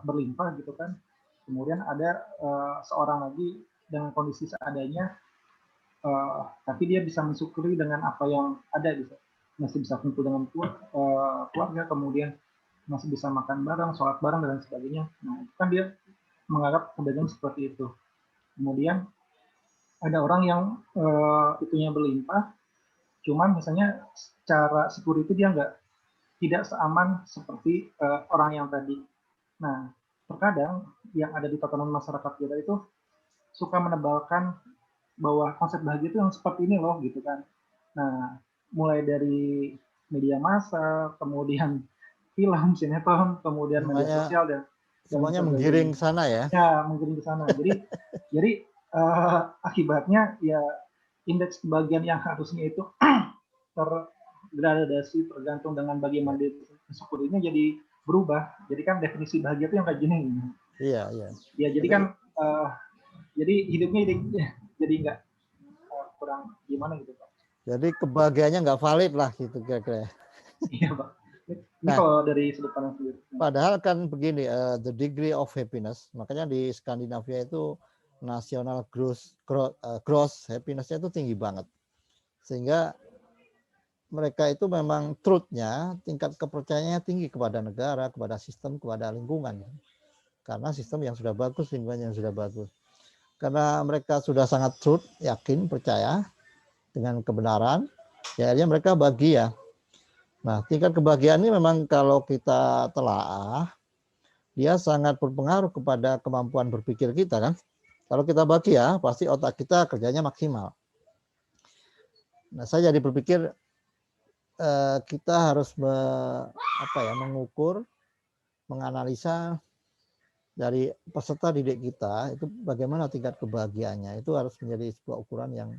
berlimpah gitu kan. Kemudian ada seorang lagi dengan kondisi seadanya, tapi dia bisa mensyukuri dengan apa yang ada gitu. Masih bisa kumpul dengan keluarga, kemudian masih bisa makan bareng, sholat bareng dan sebagainya. Nah, itu kan dia menganggap kebahagiaan seperti itu. Kemudian ada orang yang itunya berlimpah, cuman misalnya secara security dia tidak seaman seperti orang yang tadi. Nah, terkadang yang ada di tatanan masyarakat kita itu suka menebalkan bahwa konsep bahagia itu yang seperti ini loh gitu kan. Nah, mulai dari media massa, kemudian film, sinetron, kemudian media Semuanya sosial dan semuanya menggiring sebagainya. ke sana ya. Ya, mungkin ke sana. Jadi akibatnya ya indeks kebahagiaan yang harusnya itu tergradasi tergantung dengan bagaimana dia mensyukurinya jadi berubah. Jadi kan definisi bahagia itu yang kayak gini. Iya, iya. Ya jadi Jadi kan jadi hidupnya jadi nggak kurang gimana gitu Pak. jadi kebahagiaannya nggak valid lah gitu kira-kira. Iya Pak. Ini Nah, kalau dari sudut pandang sendiri. padahal kan begini, the degree of happiness, makanya di Skandinavia itu national gross happiness-nya itu tinggi banget. Sehingga mereka itu memang truth-nya, tingkat kepercayaannya tinggi kepada negara, kepada sistem, kepada lingkungan. Karena sistem yang sudah bagus, lingkungan yang sudah bagus. Karena mereka sudah sangat truth, yakin, percaya dengan kebenaran, ya akhirnya mereka bahagia. Nah, tingkat kebahagiaan ini memang kalau kita telaah, dia sangat berpengaruh kepada kemampuan berpikir kita kan. Kalau kita bahagia, pasti otak kita kerjanya maksimal. Nah, saya jadi berpikir kita harus mengukur, menganalisa dari peserta didik kita itu bagaimana tingkat kebahagiaannya. Itu harus menjadi sebuah ukuran yang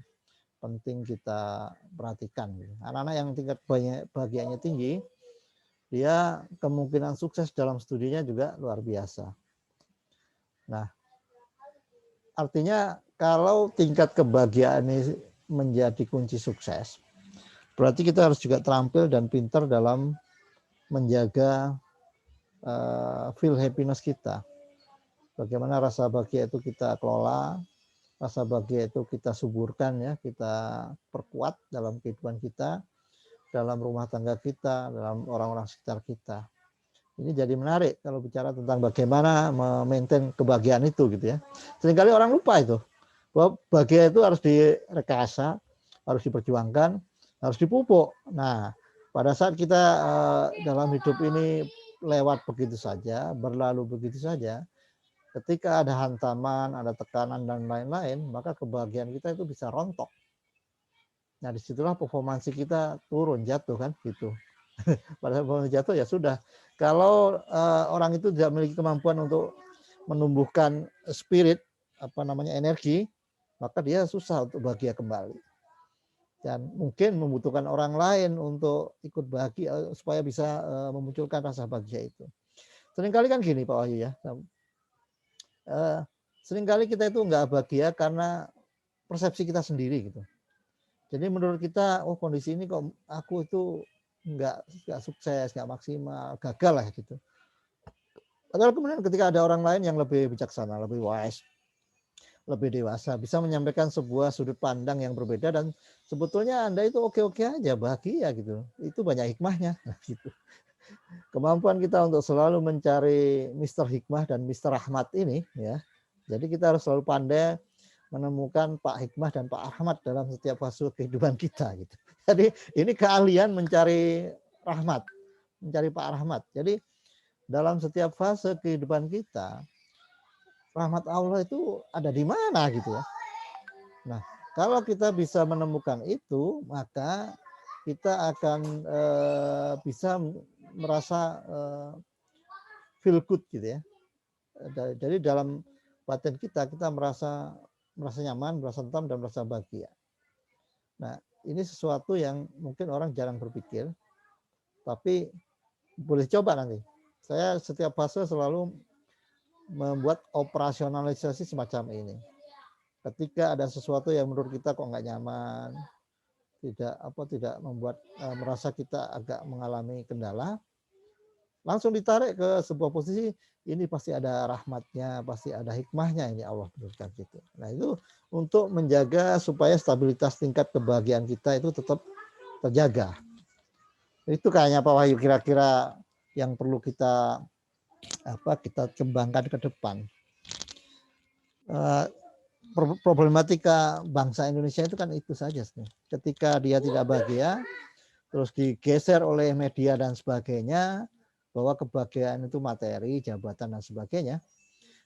penting kita perhatikan. Anak-anak yang tingkat bahagianya tinggi, dia kemungkinan sukses dalam studinya juga luar biasa. Nah, artinya kalau tingkat kebahagiaan ini menjadi kunci sukses, berarti kita harus juga terampil dan pintar dalam menjaga feel happiness kita. Bagaimana rasa bahagia itu kita kelola, rasa bahagia itu kita suburkan ya, kita perkuat dalam kehidupan kita, dalam rumah tangga kita, dalam orang-orang sekitar kita. Ini jadi menarik kalau bicara tentang bagaimana memaintain kebahagiaan itu gitu ya. Seringkali orang lupa itu bahwa bahagia itu harus direkayasa, harus diperjuangkan, harus dipupuk. Nah, pada saat kita dalam hidup ini lewat begitu saja, berlalu begitu saja, ketika ada hantaman, ada tekanan dan lain-lain, maka kebahagiaan kita itu bisa rontok. Nah, disitulah performansi kita turun, jatuh kan gitu. Pada saat jatuh ya sudah. Kalau orang itu tidak memiliki kemampuan untuk menumbuhkan spirit, energi, maka dia susah untuk bahagia kembali. Dan mungkin membutuhkan orang lain untuk ikut bahagia supaya bisa memunculkan rasa bahagia itu. Seringkali kan gini Pak Wahyu ya, seringkali kita itu nggak bahagia karena persepsi kita sendiri gitu. Jadi menurut kita, oh kondisi ini kok aku itu nggak sukses, nggak maksimal, gagal lah gitu. Padahal kemudian ketika ada orang lain yang lebih bijaksana, lebih wise, lebih dewasa, bisa menyampaikan sebuah sudut pandang yang berbeda dan sebetulnya Anda itu oke-oke aja, bahagia gitu. Itu banyak hikmahnya. Nah, gitu. Kemampuan kita untuk selalu mencari Mr. Hikmah dan Mr. Rahmat ini ya. Jadi kita harus selalu pandai menemukan Pak Hikmah dan Pak Rahmat dalam setiap fase kehidupan kita gitu. Jadi ini keahlian mencari rahmat, mencari Pak Rahmat. Jadi dalam setiap fase kehidupan kita, rahmat Allah itu ada di mana gitu ya. Nah, kalau kita bisa menemukan itu, maka kita akan bisa merasa feel good gitu ya. Jadi dalam batin kita merasa nyaman, merasa tenang dan merasa bahagia. Nah, ini sesuatu yang mungkin orang jarang berpikir, tapi boleh coba nanti. Saya setiap fase selalu membuat operasionalisasi semacam ini. Ketika ada sesuatu yang menurut kita kok nggak nyaman, tidak membuat merasa kita agak mengalami kendala, langsung ditarik ke sebuah posisi, ini pasti ada rahmatnya, pasti ada hikmahnya ini Allah berikan gitu. Nah itu untuk menjaga supaya stabilitas tingkat kebahagiaan kita itu tetap terjaga. Itu kayaknya Pak Wahyu kira-kira yang perlu kita kita kembangkan ke depan. Problematika bangsa Indonesia itu kan itu saja. Ketika dia tidak bahagia, terus digeser oleh media dan sebagainya, bahwa kebahagiaan itu materi, jabatan dan sebagainya.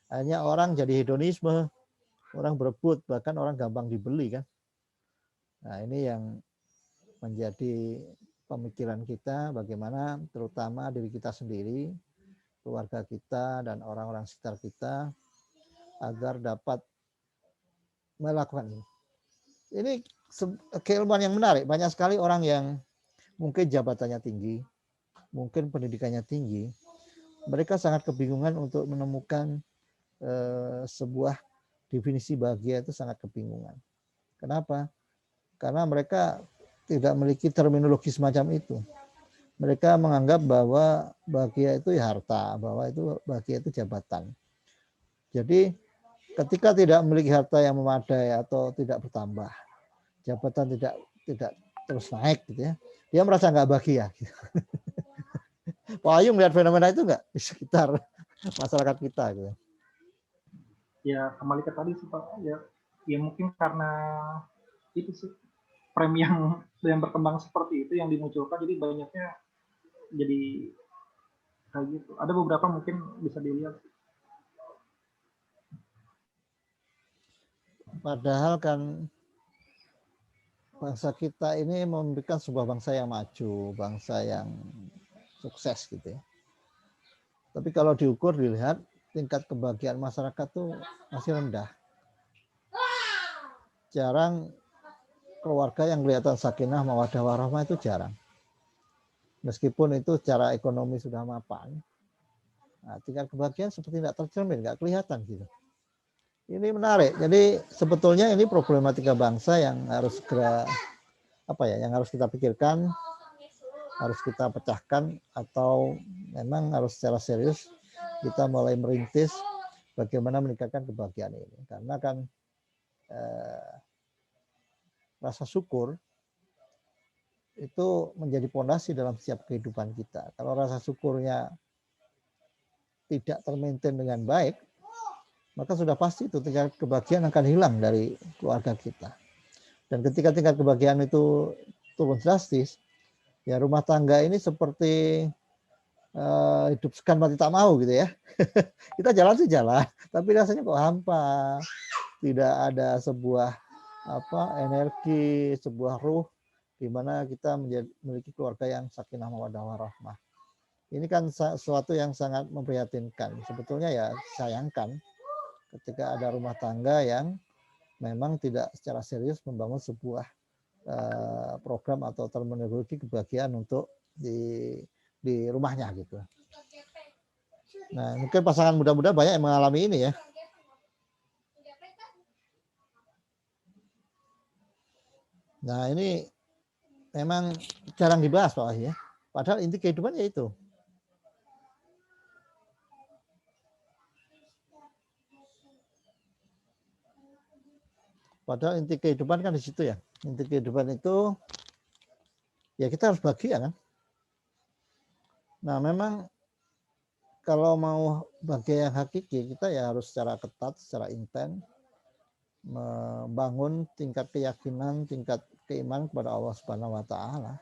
Hanya orang jadi hedonisme, orang berebut, bahkan orang gampang dibeli kan. Nah ini yang menjadi pemikiran kita, bagaimana terutama diri kita sendiri, keluarga kita dan orang-orang sekitar kita agar dapat melakukan ini. Ini keilmuan yang menarik. Banyak sekali orang yang mungkin jabatannya tinggi, mungkin pendidikannya tinggi, mereka sangat kebingungan untuk menemukan sebuah definisi bahagia, itu sangat kebingungan. Kenapa? Karena mereka tidak memiliki terminologi semacam itu. Mereka menganggap bahwa bahagia itu ya harta, bahwa itu bahagia itu jabatan. Jadi ketika tidak memiliki harta yang memadai atau tidak bertambah, jabatan tidak terus naik gitu ya, dia merasa nggak bahagia. Pak Ayu melihat fenomena itu nggak di sekitar masyarakat kita gitu? Ya kembali ke tadi sih Pak, ya mungkin karena itu sih frame yang berkembang seperti itu yang dimunculkan, jadi banyaknya jadi kayak gitu. Ada beberapa mungkin bisa dilihat. Padahal kan bangsa kita ini memberikan sebuah bangsa yang maju, bangsa yang sukses gitu ya. Tapi kalau diukur dilihat tingkat kebahagiaan masyarakat tuh masih rendah. Jarang keluarga yang kelihatan sakinah mawaddah warahmah itu jarang. Meskipun itu secara ekonomi sudah mapan, nah, tingkat kebahagiaan seperti tidak tercermin, nggak kelihatan gitu. Ini menarik. Jadi sebetulnya ini problematika bangsa yang harus segera yang harus kita pikirkan, harus kita pecahkan, atau memang harus secara serius kita mulai merintis bagaimana meningkatkan kebahagiaan ini. Karena kan rasa syukur itu menjadi pondasi dalam setiap kehidupan kita. Kalau rasa syukurnya tidak termaintain dengan baik, maka sudah pasti itu tingkat kebahagiaan akan hilang dari keluarga kita. Dan ketika tingkat kebahagiaan itu turun drastis, ya rumah tangga ini seperti hidup segan mati tak mau gitu ya. Kita jalan sih jalan, tapi rasanya kok hampa. Tidak ada sebuah energi, sebuah ruh di mana kita memiliki keluarga yang sakinah mawaddah warahmah. Ini kan sesuatu yang sangat memprihatinkan. Sebetulnya ya sayangkan ketika ada rumah tangga yang memang tidak secara serius membangun sebuah program atau terminologi kebahagiaan untuk di rumahnya gitu. Nah, mungkin pasangan muda-muda banyak yang mengalami ini ya. Nah, ini memang jarang dibahas Pak ya. Padahal inti kehidupan ya itu. Padahal inti kehidupan kan di situ ya. Inti kehidupan itu ya kita harus bahagia kan. Nah, memang kalau mau bahagia yang hakiki, kita ya harus secara ketat, secara intens membangun tingkat keyakinan, tingkat keimanan kepada Allah Subhanahu wa taala.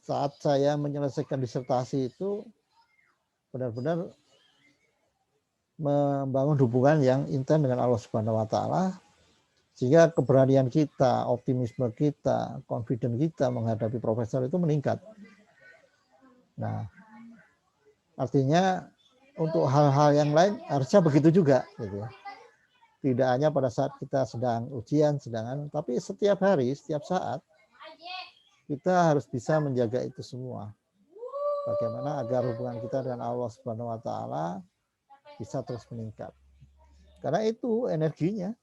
Saat saya menyelesaikan disertasi itu benar-benar membangun hubungan yang intens dengan Allah Subhanahu wa taala, sehingga keberanian kita, optimisme kita, confident kita menghadapi profesor itu meningkat. Nah, artinya untuk hal-hal yang lain harusnya begitu juga gitu ya. Tidak hanya pada saat kita sedang ujian, tapi setiap hari, setiap saat kita harus bisa menjaga itu semua. Bagaimana agar hubungan kita dengan Allah Subhanahu wa taala bisa terus meningkat. Karena itu energinya.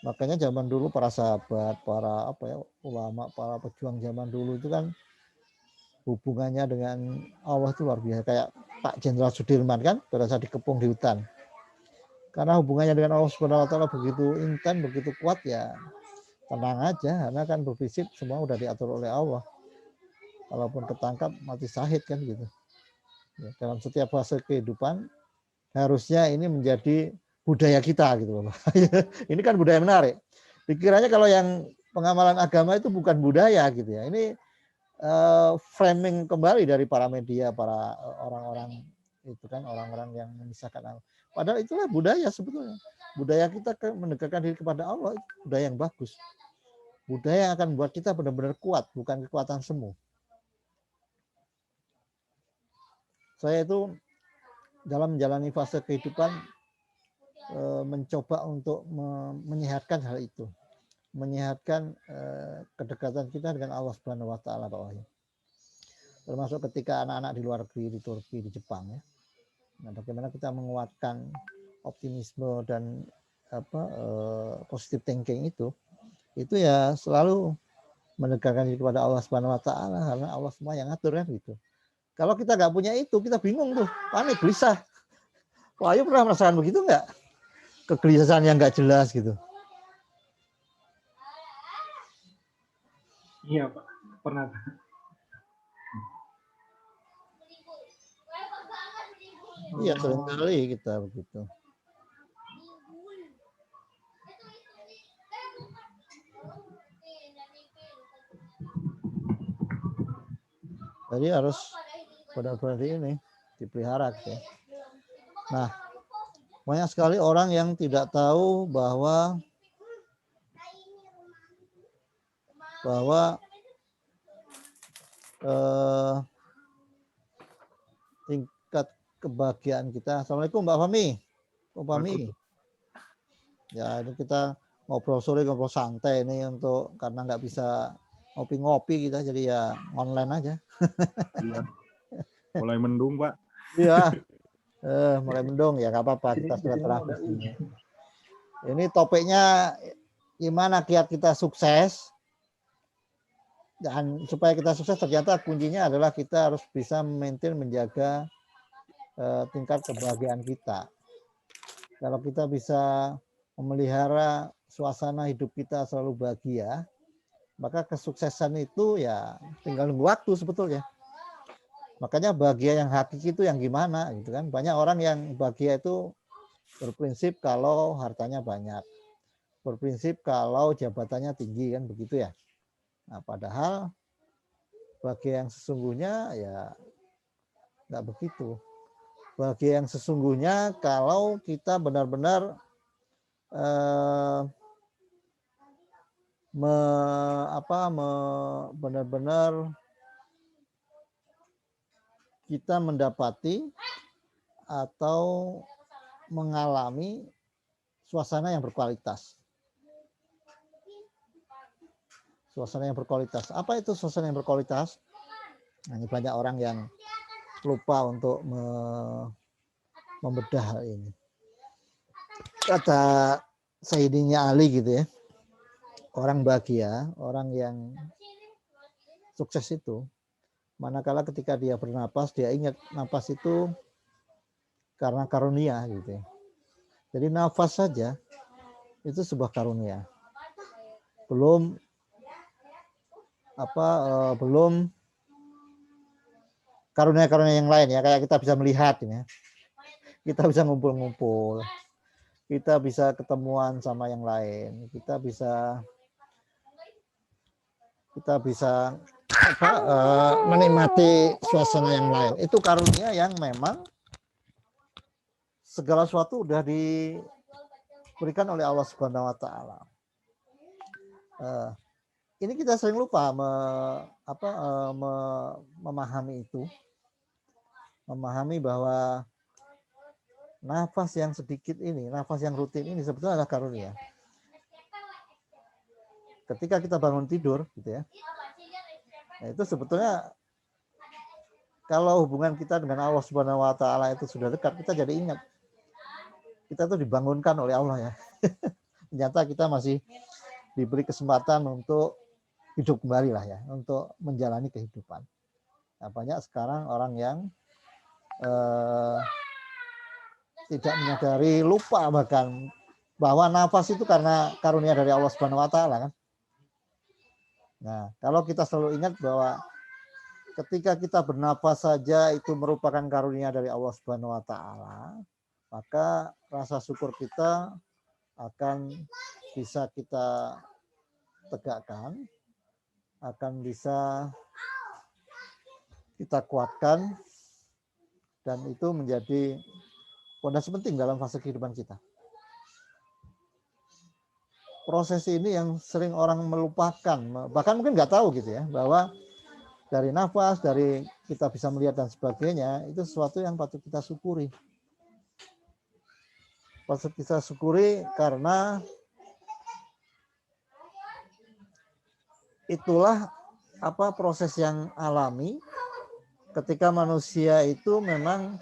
Makanya zaman dulu para sahabat, para ulama, para pejuang zaman dulu itu kan hubungannya dengan Allah itu luar biasa. Kayak Pak Jenderal Sudirman kan pada saat dikepung di hutan. Karena hubungannya dengan Allah Subhanahu wa taala begitu intens, begitu kuat, ya tenang aja, karena kan berprinsip semua udah diatur oleh Allah. Walaupun ketangkap mati syahid kan gitu. Ya, dalam setiap fase kehidupan harusnya ini menjadi budaya kita gitu Bapak. Ini kan budaya menarik. Pikirannya kalau yang pengamalan agama itu bukan budaya gitu ya. Ini framing kembali dari para media, para orang-orang itu kan, orang-orang yang memisahkan Allah. Padahal itulah budaya sebetulnya. Budaya kita mendekatkan diri kepada Allah, itu budaya yang bagus. Budaya yang akan membuat kita benar-benar kuat, bukan kekuatan semu. Saya itu dalam menjalani fase kehidupan mencoba untuk menyehatkan hal itu. Menyehatkan kedekatan kita dengan Allah Subhanahu wa taala, Pak Wahyu. Termasuk ketika anak-anak di luar negeri, di Turki, di Jepang ya. Nah, bagaimana kita menguatkan optimisme dan positive thinking itu ya selalu mendekatkan diri kepada Allah Subhanahu wa taala, karena Allah semua yang ngatur kan gitu. Kalau kita nggak punya itu, kita bingung tuh, panik, gelisah. Wah, Ayu pernah merasakan begitu nggak? Kegelisahan yang nggak jelas gitu. Iya Pak, pernah. Iya, seringkali kita begitu. Jadi harus benar-benar ini dipelihara gitu ya. Nah, banyak sekali orang yang tidak tahu bahwa tingkat kebahagiaan kita. Assalamualaikum Mbak Fami. Mbak Fami. Ya, ini kita ngobrol sore, ngobrol santai ini untuk karena nggak bisa ngopi-ngopi kita, jadi ya online aja. Iya. Mulai mendung Pak. Iya. Mulai mendung ya, nggak apa-apa, kita silaturahmi. Ini topiknya gimana kiat kita sukses, dan supaya kita sukses ternyata kuncinya adalah kita harus bisa maintain, menjaga tingkat kebahagiaan kita. Kalau kita bisa memelihara suasana hidup kita selalu bahagia, maka kesuksesan itu ya tinggal nunggu waktu sebetulnya. Makanya bahagia yang hakiki itu yang gimana gitu kan. Banyak orang yang bahagia itu berprinsip kalau hartanya banyak, berprinsip kalau jabatannya tinggi kan begitu ya. Nah, padahal bahagia yang sesungguhnya ya nggak begitu. Bahagia yang sesungguhnya kalau kita benar-benar benar-benar kita mendapati atau mengalami suasana yang berkualitas. Suasana yang berkualitas. Apa itu suasana yang berkualitas? Nah, ini banyak orang yang lupa untuk membedah hal ini. Kata Sayyidina Ali gitu ya, orang bahagia, orang yang sukses itu manakala ketika dia bernapas, dia ingat napas itu karena karunia gitu ya. Jadi nafas saja itu sebuah karunia. Belum karunia-karunia yang lain ya, kayak kita bisa melihat ini ya. Kita bisa ngumpul-ngumpul. Kita bisa ketemuan sama yang lain. Kita bisa menikmati suasana yang lain. Itu karunia yang memang segala sesuatu udah diberikan oleh Allah Subhanahu wa taala. Ini kita sering lupa memahami itu. Memahami bahwa nafas yang sedikit ini, nafas yang rutin ini sebetulnya adalah karunia. Ketika kita bangun tidur gitu ya. Nah, itu sebetulnya kalau hubungan kita dengan Allah Subhanahu wa taala itu sudah dekat, kita jadi ingat. Kita tuh dibangunkan oleh Allah ya. Ternyata kita masih diberi kesempatan untuk hidup kembali lah ya, untuk menjalani kehidupan. Nah, banyak sekarang orang yang tidak menyadari, lupa bahkan bahwa nafas itu karena karunia dari Allah Subhanahu wa taala kan. Nah, kalau kita selalu ingat bahwa ketika kita bernafas saja itu merupakan karunia dari Allah Subhanahu wa taala, maka rasa syukur kita akan bisa kita tegakkan, akan bisa kita kuatkan, dan itu menjadi pondasi penting dalam fase kehidupan kita. Proses ini yang sering orang melupakan, bahkan mungkin nggak tahu gitu ya, bahwa dari nafas, dari kita bisa melihat dan sebagainya, itu sesuatu yang patut kita syukuri. Patut kita syukuri karena itulah proses yang alami ketika manusia itu memang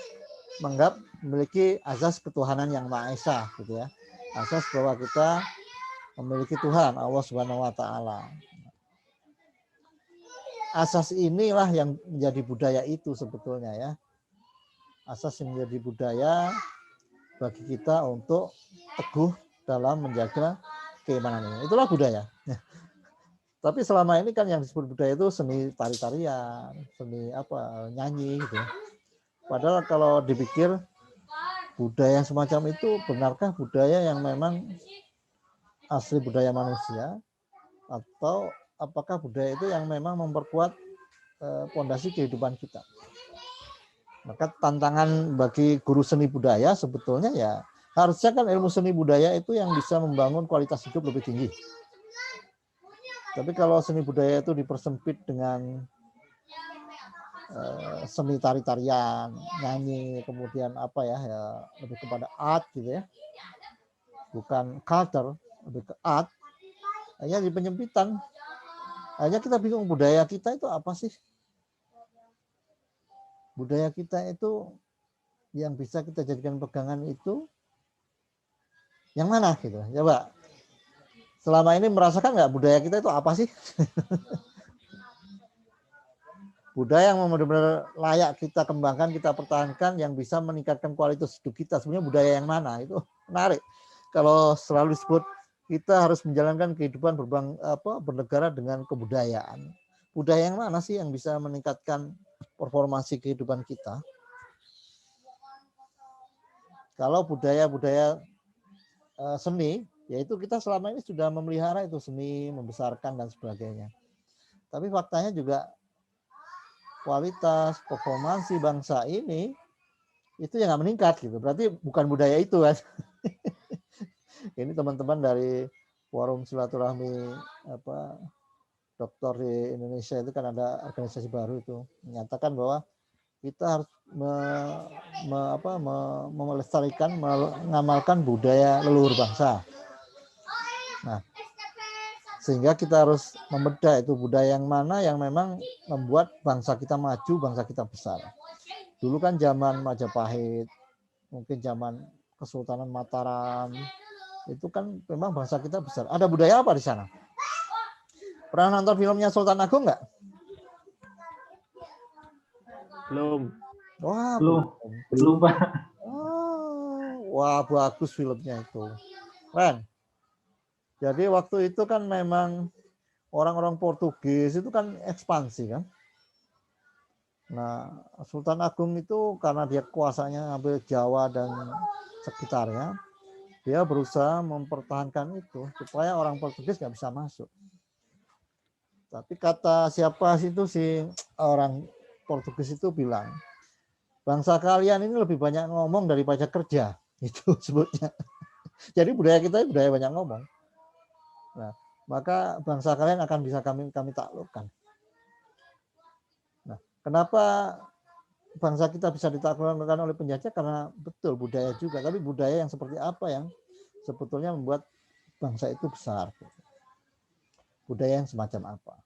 menganggap memiliki azas ketuhanan yang Maha Esa gitu ya. Asas bahwa kita memiliki Tuhan, Allah Subhanahu wa taala. Asas inilah yang menjadi budaya itu sebetulnya ya. Asas yang menjadi budaya bagi kita untuk teguh dalam menjaga keimanan ini. Itulah budaya. Tapi selama ini kan yang disebut budaya itu seni tari-tarian, seni nyanyi gitu. Padahal kalau dipikir budaya semacam itu benarkah budaya yang memang asli budaya manusia, atau apakah budaya itu yang memang memperkuat pondasi kehidupan kita? Maka tantangan bagi guru seni budaya sebetulnya ya harusnya kan ilmu seni budaya itu yang bisa membangun kualitas hidup lebih tinggi. Tapi kalau seni budaya itu dipersempit dengan seni tari-tarian, nyanyi, kemudian lebih kepada art gitu ya, bukan culture, lebih ke art, hanya di penyempitan. Hanya kita bingung budaya kita itu apa sih? Budaya kita itu yang bisa kita jadikan pegangan itu yang mana gitu. Coba selama ini merasakan nggak budaya kita itu apa sih? Budaya yang benar-benar layak kita kembangkan, kita pertahankan, yang bisa meningkatkan kualitas hidup kita. Sebenarnya budaya yang mana? Itu menarik. Kalau selalu disebut kita harus menjalankan kehidupan bernegara dengan kebudayaan. Budaya yang mana sih yang bisa meningkatkan performansi kehidupan kita? Kalau budaya-budaya seni, yaitu kita selama ini sudah memelihara itu seni, membesarkan dan sebagainya. Tapi faktanya juga kualitas performansi bangsa ini itu yang nggak meningkat gitu. Berarti bukan budaya itu kan. Ini teman-teman dari forum silaturahmi dokter di Indonesia itu kan ada organisasi baru itu menyatakan bahwa kita harus melestarikan, mengamalkan budaya leluhur bangsa. Nah, sehingga kita harus membedah itu budaya yang mana yang memang membuat bangsa kita maju, bangsa kita besar. Dulu kan zaman Majapahit, mungkin zaman Kesultanan Mataram, itu kan memang bangsa kita besar. Ada budaya apa di sana? Pernah nonton filmnya Sultan Agung nggak? Belum. Wah, belum Pak. Wah, bagus filmnya itu. Keren. Jadi waktu itu kan memang orang-orang Portugis itu kan ekspansi kan. Nah, Sultan Agung itu karena dia kuasanya ambil Jawa dan sekitarnya, dia berusaha mempertahankan itu supaya orang Portugis nggak bisa masuk. Tapi kata siapa itu si orang Portugis itu bilang, bangsa kalian ini lebih banyak ngomong daripada kerja, itu sebutnya. Jadi budaya kita budaya banyak ngomong. Nah, maka bangsa kalian akan bisa kami taklukkan. Nah, kenapa bangsa kita bisa ditaklukkan oleh penjajah? Karena betul budaya juga, tapi budaya yang seperti apa yang sebetulnya membuat bangsa itu besar? Budaya yang semacam apa?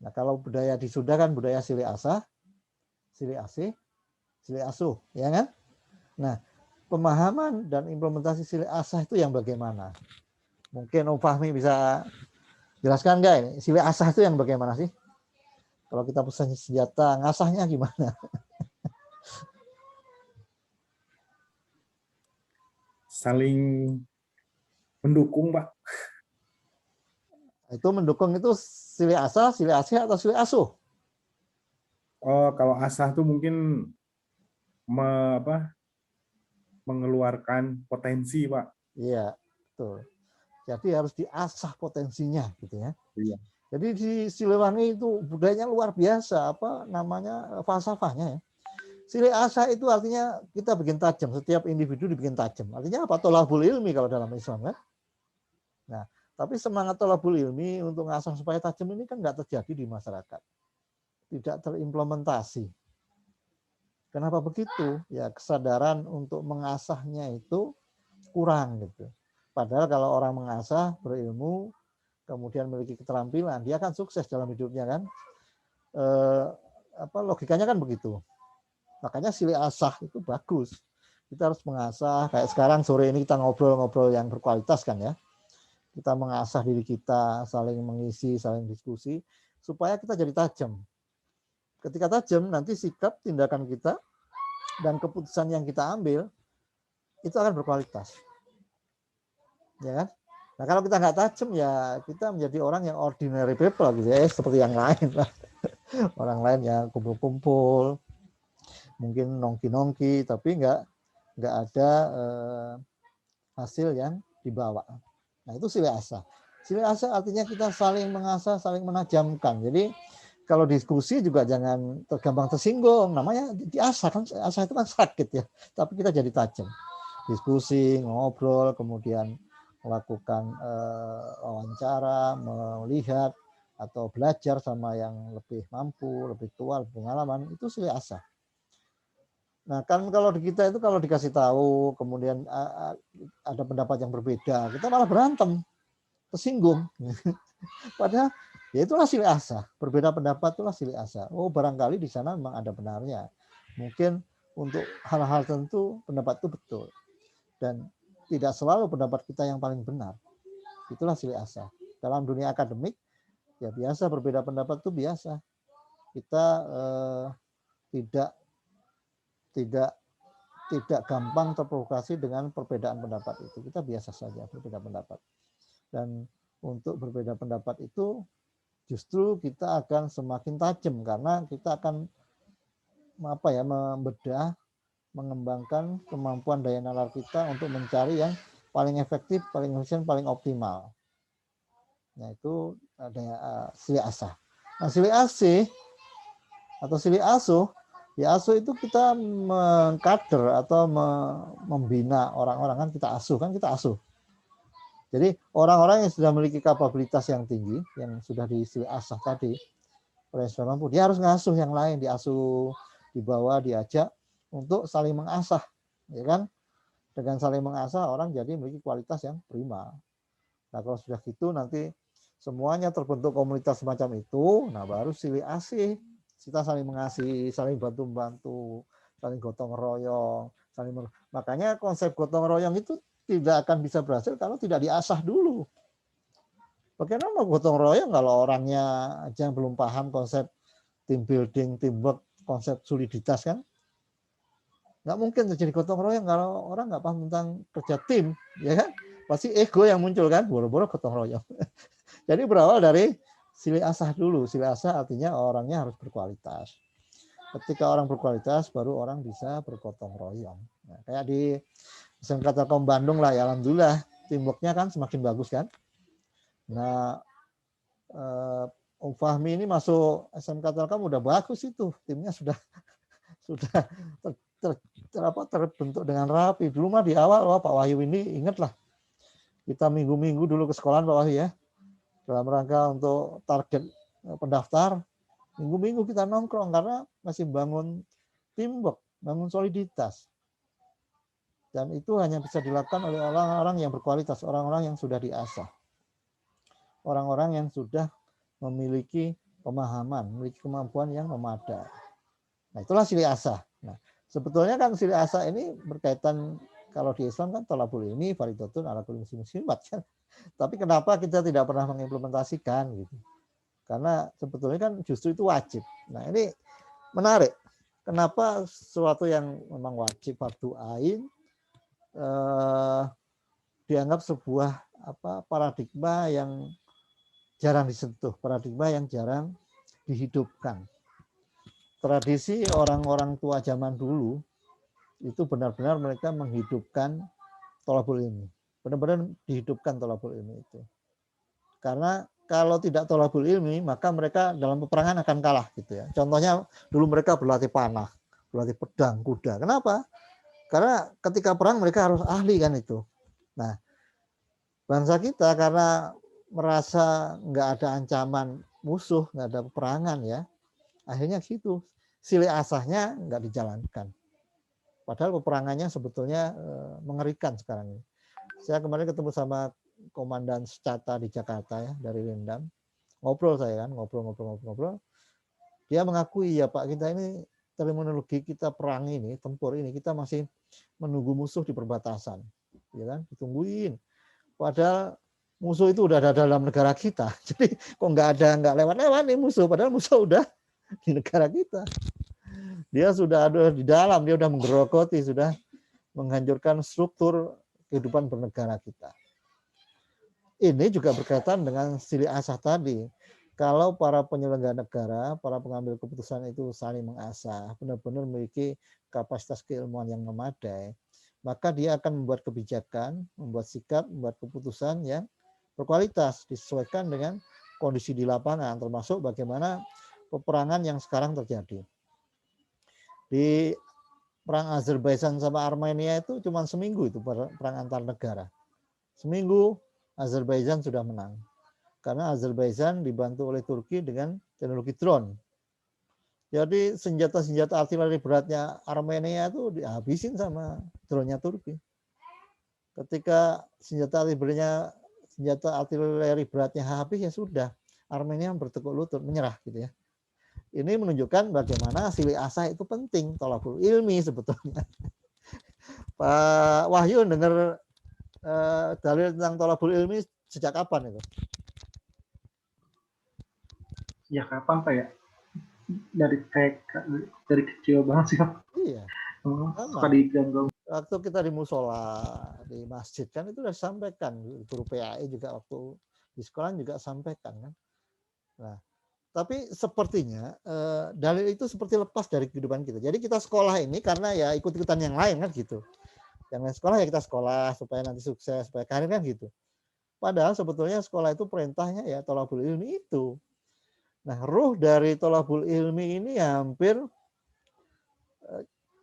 Nah, kalau budaya di Sunda kan budaya silih asah, silih asih, silih asuh, ya kan? Nah, pemahaman dan implementasi silih asah itu yang bagaimana? Mungkin Om Fahmi bisa jelaskan nggak ini? Silih asah itu yang bagaimana sih? Kalau kita pesan senjata, ngasahnya gimana? Saling mendukung, Pak. Itu mendukung itu silih asah, silih asih, atau silih asuh? Oh, kalau asah tuh mungkin mengeluarkan potensi, Pak. Iya, betul. Jadi harus diasah potensinya gitu ya. Iya. Jadi di Siliwangi itu budayanya luar biasa, apa namanya, falsafahnya ya. Silih asah itu artinya kita bikin tajam, setiap individu dibikin tajam. Artinya apa? Tolabul ilmi kalau dalam Islam kan. Nah, tapi semangat tolabul ilmi untuk ngasah supaya tajam ini kan nggak terjadi di masyarakat. Tidak terimplementasi. Kenapa begitu? Ya kesadaran untuk mengasahnya itu kurang gitu. Padahal kalau orang mengasah, berilmu, kemudian memiliki keterampilan, dia akan sukses dalam hidupnya kan. Logikanya kan begitu. Makanya silih asah itu bagus. Kita harus mengasah. Kayak sekarang sore ini kita ngobrol-ngobrol yang berkualitas kan ya. Kita mengasah diri kita, saling mengisi, saling diskusi, supaya kita jadi tajam. Ketika tajam, nanti sikap, tindakan kita, dan keputusan yang kita ambil, itu akan berkualitas. Ya kan? Nah kalau kita nggak tajam ya kita menjadi orang yang ordinary people gitu ya, seperti yang lain lah. Orang lain yang kumpul-kumpul, mungkin nongki-nongki, tapi nggak ada hasil yang dibawa. Nah itu silih asah. Silih asah artinya kita saling mengasah, saling menajamkan. Jadi kalau diskusi juga jangan tergampang tersinggung. Namanya diasah kan, asah itu kan sakit ya. Tapi kita jadi tajam. Diskusi, ngobrol, kemudian melakukan wawancara, melihat atau belajar sama yang lebih mampu, lebih tua, lebih pengalaman, itu silih asah. Nah kan kalau di kita itu kalau dikasih tahu, kemudian ada pendapat yang berbeda, kita malah berantem, tersinggung. Padahal ya itulah silih asah, berbeda pendapat itulah silih asah. Oh barangkali di sana memang ada benarnya. Mungkin untuk hal-hal tertentu pendapat itu betul. Dan tidak selalu pendapat kita yang paling benar. Itulah silih asah. Dalam dunia akademik, ya biasa berbeda pendapat itu biasa. Kita tidak gampang terprovokasi dengan perbedaan pendapat itu. Kita biasa saja berbeda pendapat. Dan untuk berbeda pendapat itu justru kita akan semakin tajam karena kita akan membedah, mengembangkan kemampuan daya nalar kita untuk mencari yang paling efektif, paling efisien, paling optimal. Nah itu ada silih asah. Nah silih asih atau silih asuh, ya asuh itu kita mengkader atau membina orang-orang kan kita asuh. Jadi orang-orang yang sudah memiliki kapabilitas yang tinggi, yang sudah disilih asah tadi, oleh sebab mampu, dia harus ngasuh yang lain, diasuh, dibawa, diajak untuk saling mengasah, ya kan? Dengan saling mengasah orang jadi memiliki kualitas yang prima. Nah kalau sudah gitu nanti semuanya terbentuk komunitas semacam itu, nah baru silih asih, kita saling mengasihi, saling bantu-bantu, saling gotong royong, makanya konsep gotong royong itu tidak akan bisa berhasil kalau tidak diasah dulu. Bagaimana gotong royong kalau orangnya aja belum paham konsep team building, teamwork, konsep soliditas kan? Nggak mungkin terjadi gotong royong kalau orang nggak paham tentang kerja tim, ya kan? Pasti ego yang muncul kan, boro-boro gotong royong. Jadi berawal dari silih asah dulu. Silih asah artinya orangnya harus berkualitas. Ketika orang berkualitas, baru orang bisa bergotong royong. Nah, kayak di SMK Telkom Bandung lah, ya alhamdulillah teamworknya kan semakin bagus kan. Nah, Om Fahmi ini masuk SMK Telkom udah bagus itu, timnya sudah terbentuk dengan rapi. Dulu mah di awal, Pak Wahyu ini ingatlah, kita minggu-minggu dulu ke sekolah Pak Wahyu ya, dalam rangka untuk target pendaftar, minggu-minggu kita nongkrong karena masih bangun teamwork, bangun soliditas. Dan itu hanya bisa dilakukan oleh orang-orang yang berkualitas, orang-orang yang sudah diasah. Orang-orang yang sudah memiliki pemahaman, memiliki kemampuan yang memadai. Nah, itulah silih asah. Nah, sebetulnya kan silih asah ini berkaitan, kalau di Islam kan thalabul ilmi fardhatun ala kulli muslimin kan. Tapi kenapa kita tidak pernah mengimplementasikan gitu? Karena sebetulnya kan justru itu wajib. Nah, ini menarik. Kenapa sesuatu yang memang wajib fardu ain dianggap sebuah paradigma yang jarang disentuh, paradigma yang jarang dihidupkan. Tradisi orang-orang tua zaman dulu itu benar-benar mereka menghidupkan thalabul ilmi. Benar-benar dihidupkan thalabul ilmi itu. Karena kalau tidak thalabul ilmi, maka mereka dalam peperangan akan kalah gitu ya. Contohnya dulu mereka berlatih panah, berlatih pedang, kuda. Kenapa? Karena ketika perang mereka harus ahli kan itu. Nah, bangsa kita karena merasa nggak ada ancaman musuh, nggak ada peperangan ya, akhirnya gitu. Silih asahnya nggak dijalankan. Padahal peperangannya sebetulnya mengerikan sekarang ini. Saya kemarin ketemu sama komandan Secata di Jakarta ya, dari Lindam. Ngobrol saya kan, ngobrol. Dia mengakui, ya Pak, kita ini terminologi kita perang ini, tempur ini, kita masih menunggu musuh di perbatasan. Ya kan, ditungguin. Padahal musuh itu udah ada dalam negara kita. Jadi kok nggak lewat-lewat nih musuh, padahal musuh udah di negara kita. Dia sudah ada di dalam, dia sudah menggerogoti, sudah menghancurkan struktur kehidupan bernegara kita. Ini juga berkaitan dengan silih asah tadi. Kalau para penyelenggara negara, para pengambil keputusan itu saling mengasah, benar-benar memiliki kapasitas keilmuan yang memadai, maka dia akan membuat kebijakan, membuat sikap, membuat keputusan yang berkualitas, disesuaikan dengan kondisi di lapangan, termasuk bagaimana peperangan yang sekarang terjadi. Di perang Azerbaijan sama Armenia itu cuma seminggu itu perang antar negara. Seminggu Azerbaijan sudah menang. Karena Azerbaijan dibantu oleh Turki dengan teknologi drone. Jadi senjata-senjata artileri beratnya Armenia itu dihabisin sama drone-nya Turki. Ketika senjata artileri beratnya habis, ya sudah, Armenia bertekuk lutut, menyerah gitu ya. Ini menunjukkan bagaimana silih asah itu penting, thalabul ilmi sebetulnya. Pak Wahyu dengar dalil tentang thalabul ilmi sejak kapan itu? Sejak kapan Pak ya? Dari kecil banget sih Pak. Iya. Suka diganggu. Waktu kita di musola, di masjid kan itu sudah disampaikan, guru PAI juga waktu di sekolah juga sampaikan kan. Nah, tapi sepertinya dalil itu seperti lepas dari kehidupan kita. Jadi kita sekolah ini karena ya ikut-ikutan yang lain kan gitu. Yang lain sekolah ya kita sekolah supaya nanti sukses, supaya karir kan gitu. Padahal sebetulnya sekolah itu perintahnya ya thalabul ilmi itu. Nah, ruh dari thalabul ilmi ini hampir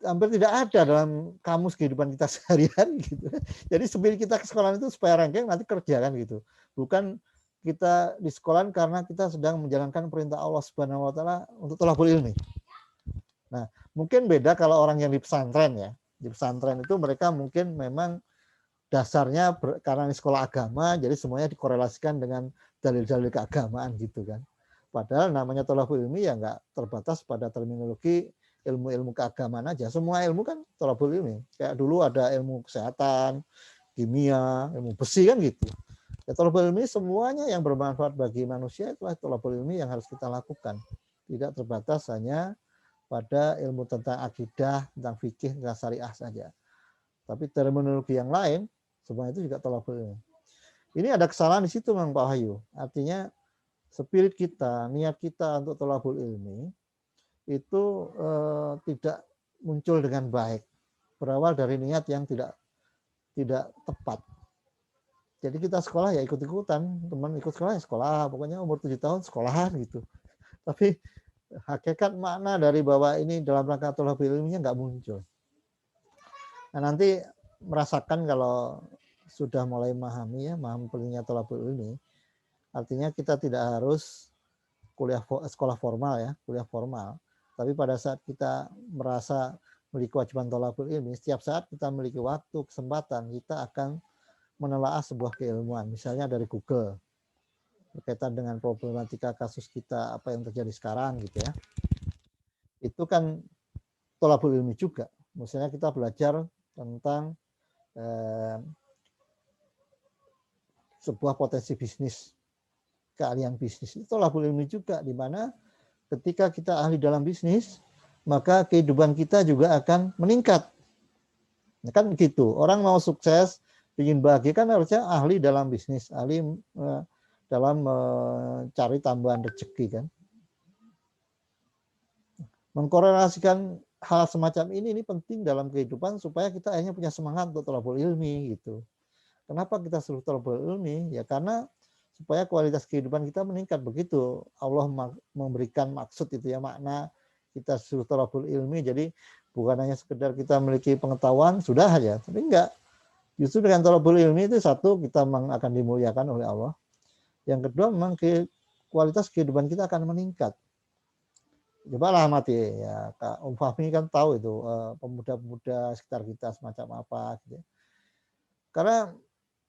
tidak ada dalam kamus kehidupan kita sehari-hari gitu. Jadi spirit kita ke sekolah itu supaya ranking nanti kerja kan gitu. Bukan kita di sekolah karena kita sedang menjalankan perintah Allah Subhanahu wa taala untuk thalabul ilmi. Nah, mungkin beda kalau orang yang di pesantren ya. Di pesantren itu mereka mungkin memang dasarnya karena di sekolah agama, jadi semuanya dikorelasikan dengan dalil-dalil keagamaan gitu kan. Padahal namanya thalabul ilmi ya nggak terbatas pada terminologi ilmu-ilmu keagamaan aja. Semua ilmu kan thalabul ilmi. Kayak dulu ada ilmu kesehatan, kimia, ilmu besi kan gitu. Ya, thalabul ilmi semuanya yang bermanfaat bagi manusia itulah thalabul ilmi yang harus kita lakukan. Tidak terbatas hanya pada ilmu tentang akidah, tentang fikih, tentang syariah saja. Tapi terminologi yang lain, semua itu juga thalabul ilmi. Ini ada kesalahan di situ Bang Pak Wahyu. Artinya spirit kita, niat kita untuk thalabul ilmi itu tidak muncul dengan baik. Berawal dari niat yang tidak tepat. Jadi kita sekolah ya ikut-ikutan, teman ikut sekolah ya sekolah, pokoknya umur 7 tahun sekolahan gitu. Tapi hakikat makna dari bahwa ini dalam rangka thalabul ilminya nggak muncul. Nah, nanti merasakan kalau sudah mulai memahami pentingnya thalabul ilmi, artinya kita tidak harus sekolah formal ya, kuliah formal. Tapi pada saat kita merasa memiliki kewajiban thalabul ilmi, setiap saat kita memiliki waktu, kesempatan, kita akan menelaah sebuah keilmuan, misalnya dari Google, berkaitan dengan problematika kasus kita, apa yang terjadi sekarang gitu ya. Itu kan thalabul ilmi juga. Misalnya kita belajar tentang sebuah potensi bisnis. keahlian bisnis. Itu thalabul ilmi juga, di mana ketika kita ahli dalam bisnis, maka kehidupan kita juga akan meningkat. Nah, kan gitu. Orang mau sukses, ingin bahagia kan harusnya ahli dalam bisnis, ahli dalam mencari tambahan rezeki kan. Mengkorelasikan hal semacam ini penting dalam kehidupan supaya kita akhirnya punya semangat untuk thalabul ilmi gitu. Kenapa kita suruh thalabul ilmi? Ya karena supaya kualitas kehidupan kita meningkat. Begitu Allah memberikan maksud itu ya, makna kita suruh thalabul ilmi. Jadi bukan hanya sekedar kita memiliki pengetahuan sudah aja, tapi enggak. Justru dengan thalabul ilmi itu satu, kita memang akan dimuliakan oleh Allah. Yang kedua memang kualitas kehidupan kita akan meningkat. Coba lah amati ya, Kak Fahmi kan tahu itu pemuda-pemuda sekitar kita semacam apa gitu. Karena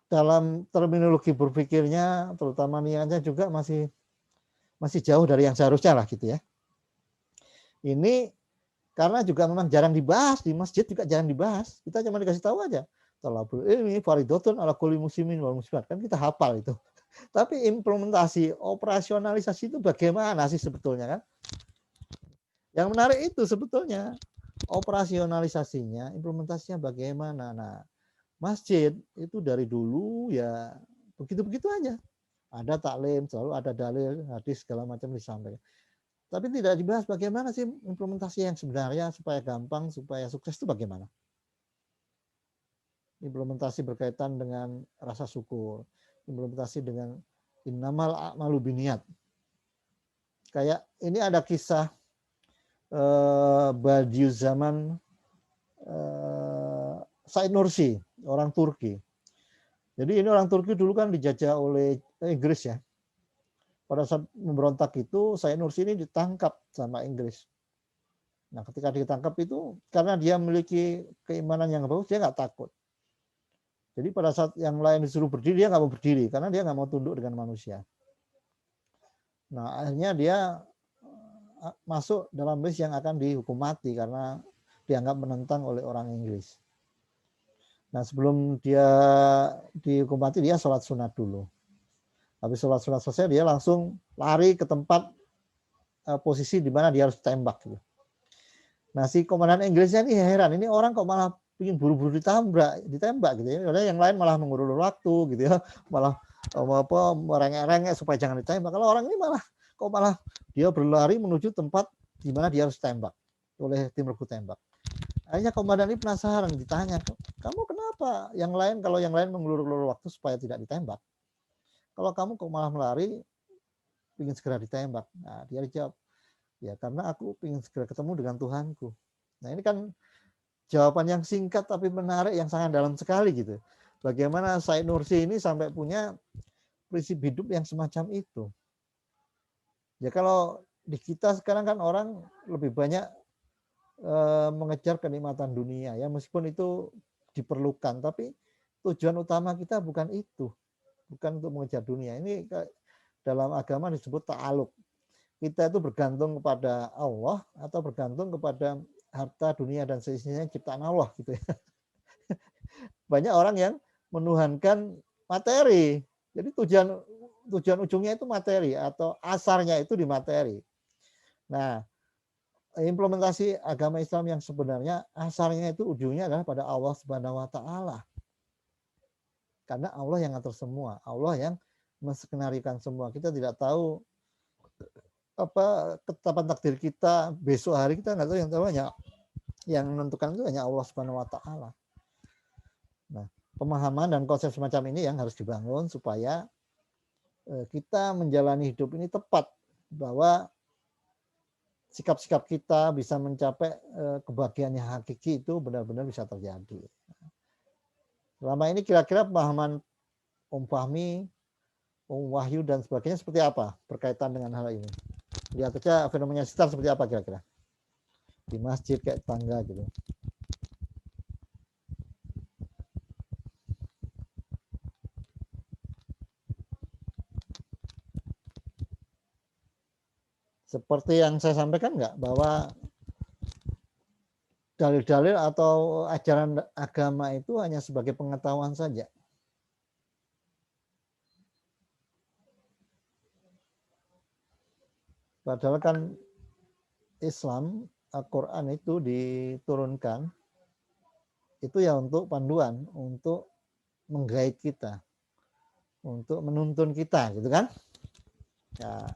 dalam terminologi berpikirnya, terutama niatnya juga masih jauh dari yang seharusnya lah gitu ya. Ini karena juga memang jarang dibahas, di masjid juga jarang dibahas. Kita cuma dikasih tahu aja, thalabul ilmi fardhotun ala kulli muslimin wal muslimat. Kan kita hafal itu. Tapi implementasi, operasionalisasi itu bagaimana sih sebetulnya kan? Yang menarik itu sebetulnya operasionalisasinya, implementasinya bagaimana. Nah, masjid itu dari dulu ya begitu-begitu aja. Ada taklim, selalu ada dalil, hadis segala macam disampaikan. Tapi tidak dibahas bagaimana sih implementasi yang sebenarnya supaya gampang, supaya sukses itu bagaimana. Implementasi berkaitan dengan rasa syukur, implementasi dengan innamal a'malu binniyat. Kayak ini ada kisah Badiuzzama Said Nursi, orang Turki. Jadi ini orang Turki dulu kan dijajah oleh Inggris ya. Pada saat memberontak itu, Said Nursi ini ditangkap sama Inggris. Nah, ketika ditangkap itu, karena dia memiliki keimanan yang bagus, dia nggak takut. Jadi pada saat yang lain disuruh berdiri, dia nggak mau berdiri, karena dia nggak mau tunduk dengan manusia. Nah, akhirnya dia masuk dalam list yang akan dihukum mati, karena dianggap menentang oleh orang Inggris. Nah, sebelum dia dihukum mati, dia sholat sunat dulu. Habis sholat sunat selesai, dia langsung lari ke tempat posisi di mana dia harus tembak. Gitu. Nah, si komandan Inggrisnya ini heran, ini orang kok malah ingin buru-buru ditembak gitu ya. Yang lain malah mengulur waktu gitu ya, malah merengek-rengek supaya jangan ditembak. Kalau orang ini malah dia berlari menuju tempat di mana dia harus tembak oleh tim regu tembak. Akhirnya komandan ini penasaran, ditanya, kamu kenapa? Kalau yang lain mengulur-ulur waktu supaya tidak ditembak, kalau kamu kok malah melari ingin segera ditembak? Nah, dia jawab, ya karena aku ingin segera ketemu dengan Tuhanku. Nah, ini kan jawaban yang singkat tapi menarik, yang sangat dalam sekali gitu. Bagaimana Said Nursi ini sampai punya prinsip hidup yang semacam itu. Ya kalau di kita sekarang kan orang lebih banyak mengejar kenikmatan dunia ya, meskipun itu diperlukan, tapi tujuan utama kita bukan itu, bukan untuk mengejar dunia. Ini dalam agama disebut ta'aluk. Kita itu bergantung kepada Allah atau bergantung kepada harta dunia dan seisinya ciptaan Allah gitu ya. Banyak orang yang menuhankan materi. Jadi tujuan ujungnya itu materi atau asarnya itu di materi. Nah, implementasi agama Islam yang sebenarnya asarnya itu ujungnya adalah pada Allah Subhanahu wa taala. Karena Allah yang ngatur semua, Allah yang menskenarikan semua. Kita tidak tahu apa ketetapan takdir kita besok hari, kita nggak tahu, yang tahu hanya yang menentukan itu hanya Allah Subhanahu wa taala. Nah, pemahaman dan konsep semacam ini yang harus dibangun supaya kita menjalani hidup ini tepat, bahwa sikap-sikap kita bisa mencapai kebahagiaan yang hakiki itu benar-benar bisa terjadi. Selama ini kira-kira pemahaman Om Fahmi, Om Wahyu dan sebagainya seperti apa berkaitan dengan hal ini? Lihat aja fenomena sekitar seperti apa kira-kira di masjid kayak tangga gitu. Seperti yang saya sampaikan enggak, bahwa dalil-dalil atau ajaran agama itu hanya sebagai pengetahuan saja. Padahal kan Islam, Al-Quran itu diturunkan itu ya untuk panduan, untuk meng-guide kita, untuk menuntun kita, gitu kan? Ya,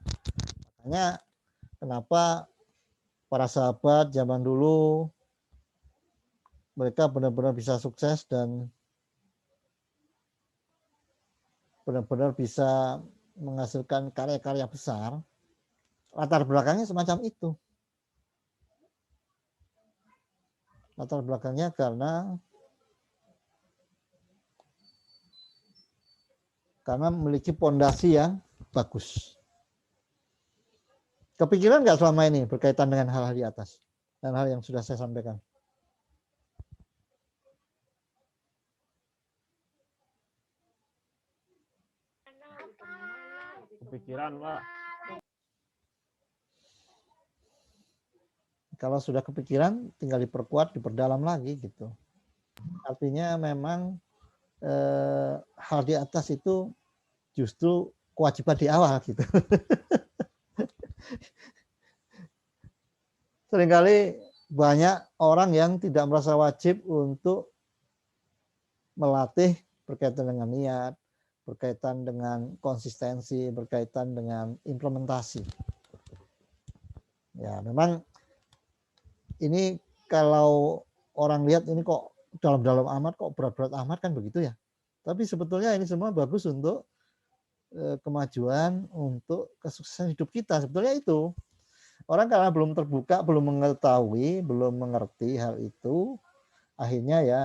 makanya kenapa para sahabat zaman dulu mereka benar-benar bisa sukses dan benar-benar bisa menghasilkan karya-karya besar, latar belakangnya semacam itu. Latar belakangnya karena memiliki pondasi yang bagus. Kepikiran nggak selama ini berkaitan dengan hal-hal di atas dan hal yang sudah saya sampaikan? Kepikiran, Pak. Kalau sudah kepikiran, tinggal diperkuat, diperdalam lagi gitu. Artinya memang hal di atas itu justru kewajiban di awal gitu. Seringkali banyak orang yang tidak merasa wajib untuk melatih berkaitan dengan niat, berkaitan dengan konsistensi, berkaitan dengan implementasi. Ya, memang ini kalau orang lihat ini kok dalam-dalam amat, kok berat-berat amat kan begitu ya. Tapi sebetulnya ini semua bagus untuk kemajuan, untuk kesuksesan hidup kita. Sebetulnya itu. Orang karena belum terbuka, belum mengetahui, belum mengerti hal itu, akhirnya ya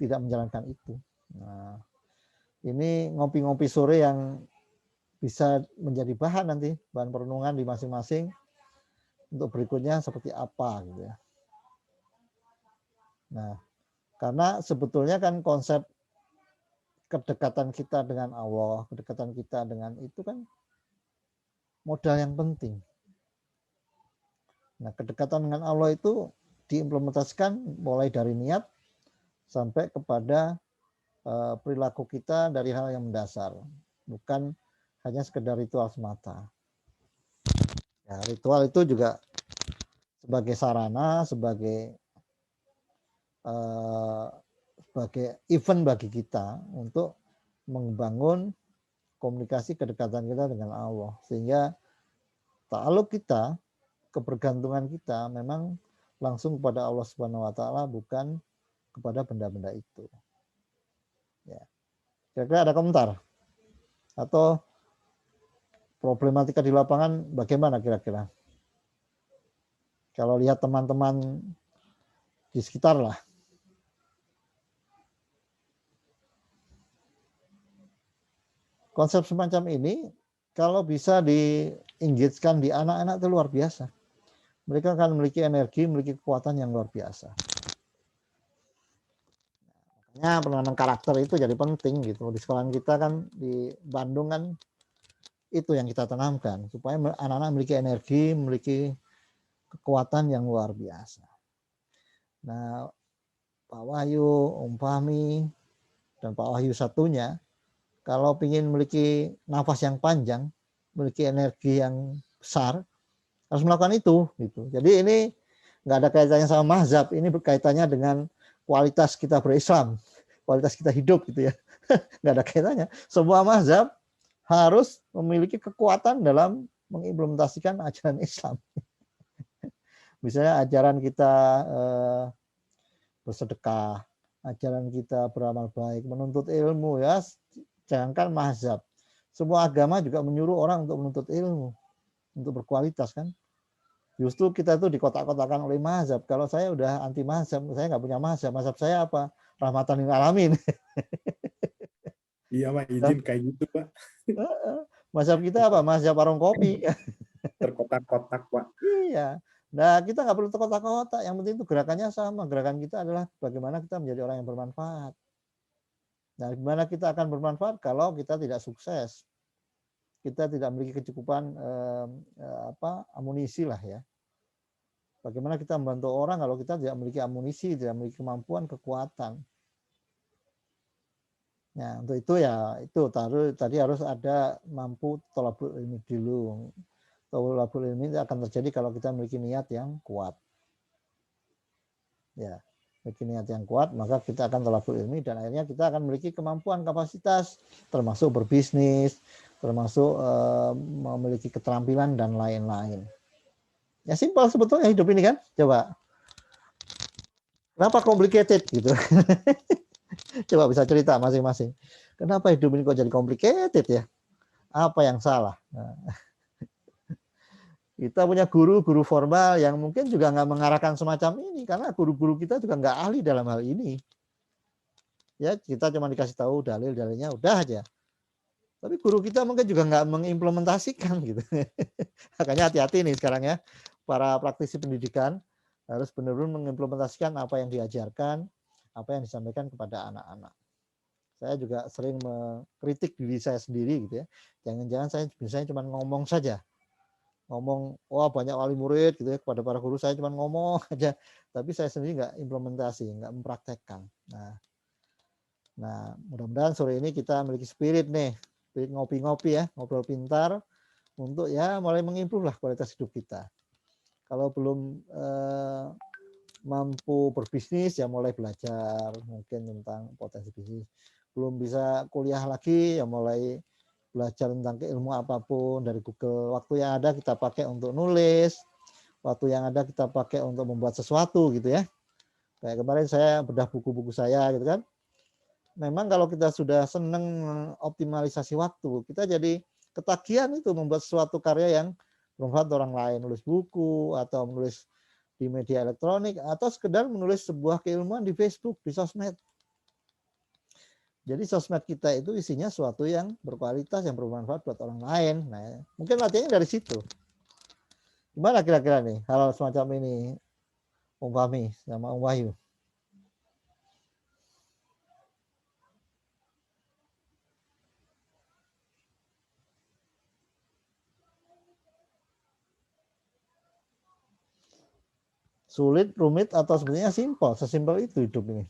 tidak menjalankan itu. Nah, ini ngopi-ngopi sore yang bisa menjadi bahan nanti, bahan perenungan di masing-masing untuk berikutnya seperti apa gitu ya. Nah, karena sebetulnya kan konsep kedekatan kita dengan Allah, kedekatan kita dengan itu kan modal yang penting. Nah, kedekatan dengan Allah itu diimplementasikan mulai dari niat sampai kepada perilaku kita dari hal yang mendasar, bukan hanya sekedar ritual semata. Ya, ritual itu juga sebagai sarana, sebagai event bagi kita untuk membangun komunikasi kedekatan kita dengan Allah, sehingga ta'aluk kita, kebergantungan kita memang langsung kepada Allah Subhanahu wa taala, bukan kepada benda-benda itu. Ya. Kira-kira ada komentar atau problematika di lapangan bagaimana kira-kira? Kalau lihat teman-teman di sekitar lah. Konsep semacam ini kalau bisa di-engage-kan di anak-anak itu luar biasa. Mereka akan memiliki energi, memiliki kekuatan yang luar biasa. Makanya penanaman karakter itu jadi penting gitu. Di sekolah kita kan di Bandung kan itu yang kita tanamkan supaya anak-anak memiliki energi, memiliki kekuatan yang luar biasa. Nah, Pak Wahyu, Om Fahmi, dan Pak Wahyu satunya, kalau ingin memiliki nafas yang panjang, memiliki energi yang besar, harus melakukan itu. Gitu. Jadi ini nggak ada kaitannya sama mazhab, ini berkaitannya dengan kualitas kita berislam, kualitas kita hidup gitu ya. Nggak ada kaitannya. Semua mazhab harus memiliki kekuatan dalam mengimplementasikan ajaran Islam. Misalnya ajaran kita bersedekah, ajaran kita beramal baik, menuntut ilmu ya, jangankan mazhab. Semua agama juga menyuruh orang untuk menuntut ilmu, untuk berkualitas kan. Justru kita tuh dikotak-kotakan oleh mazhab. Kalau saya udah anti mazhab, saya nggak punya mazhab. Mazhab saya apa? Rahmatan lil alamin. Iya Pak, izin kayak gitu Pak. Mazhab kita apa? Mazhab warung kopi. Terkotak-kotak Pak. Iya. Nah, kita nggak perlu terkotak-kotak. Yang penting itu gerakannya sama. Gerakan kita adalah bagaimana kita menjadi orang yang bermanfaat. Nah, gimana kita akan bermanfaat kalau kita tidak sukses? Kita tidak memiliki kecukupan amunisi lah ya. Bagaimana kita membantu orang kalau kita tidak memiliki amunisi, tidak memiliki kemampuan, kekuatan. Nah, untuk itu ya itu tadi harus ada mampu thalabul ilmi dulu. Thalabul ilmi itu akan terjadi kalau kita memiliki niat yang kuat. Ya, memiliki niat yang kuat, maka kita akan thalabul ilmi dan akhirnya kita akan memiliki kemampuan kapasitas termasuk berbisnis, termasuk memiliki keterampilan dan lain-lain. Ya simpel sebetulnya hidup ini kan. Coba. Kenapa complicated gitu? Coba bisa cerita masing-masing. Kenapa hidup ini kok jadi complicated ya? Apa yang salah? Nah, kita punya guru formal yang mungkin juga nggak mengarahkan semacam ini karena guru-guru kita juga nggak ahli dalam hal ini. Ya kita cuma dikasih tahu dalil-dalilnya udah aja. Tapi guru kita mungkin juga nggak mengimplementasikan gitu. Makanya hati-hati nih sekarang ya para praktisi pendidikan harus benar-benar mengimplementasikan apa yang diajarkan, apa yang disampaikan kepada anak-anak. Saya juga sering mengkritik diri saya sendiri gitu ya. Jangan-jangan saya biasanya cuma ngomong saja. Ngomong, wah banyak wali murid gitu ya, kepada para guru saya cuma ngomong aja. Tapi saya sendiri nggak implementasi, nggak mempraktekkan. Nah, mudah-mudahan sore ini kita memiliki spirit nih. Spirit ngopi-ngopi ya, ngobrol pintar. Untuk ya mulai mengimprove lah kualitas hidup kita. Kalau belum mampu berbisnis ya mulai belajar mungkin tentang potensi bisnis. Belum bisa kuliah lagi ya mulai belajar tentang ilmu apapun dari Google. Waktu yang ada kita pakai untuk nulis, waktu yang ada kita pakai untuk membuat sesuatu gitu ya. Kayak kemarin saya bedah buku-buku saya gitu kan. Memang kalau kita sudah senang optimalisasi waktu, kita jadi ketagihan itu membuat suatu karya yang bermanfaat orang lain, nulis buku atau menulis di media elektronik atau sekedar menulis sebuah keilmuan di Facebook, di sosmed. Jadi sosmed kita itu isinya sesuatu yang berkualitas, yang bermanfaat buat orang lain. Nah, mungkin latihannya dari situ. Gimana kira-kira nih hal semacam ini, Om Fahmi sama Om Wahyu? Sulit, rumit, atau sebenarnya simpel? Sesimpel itu hidup ini.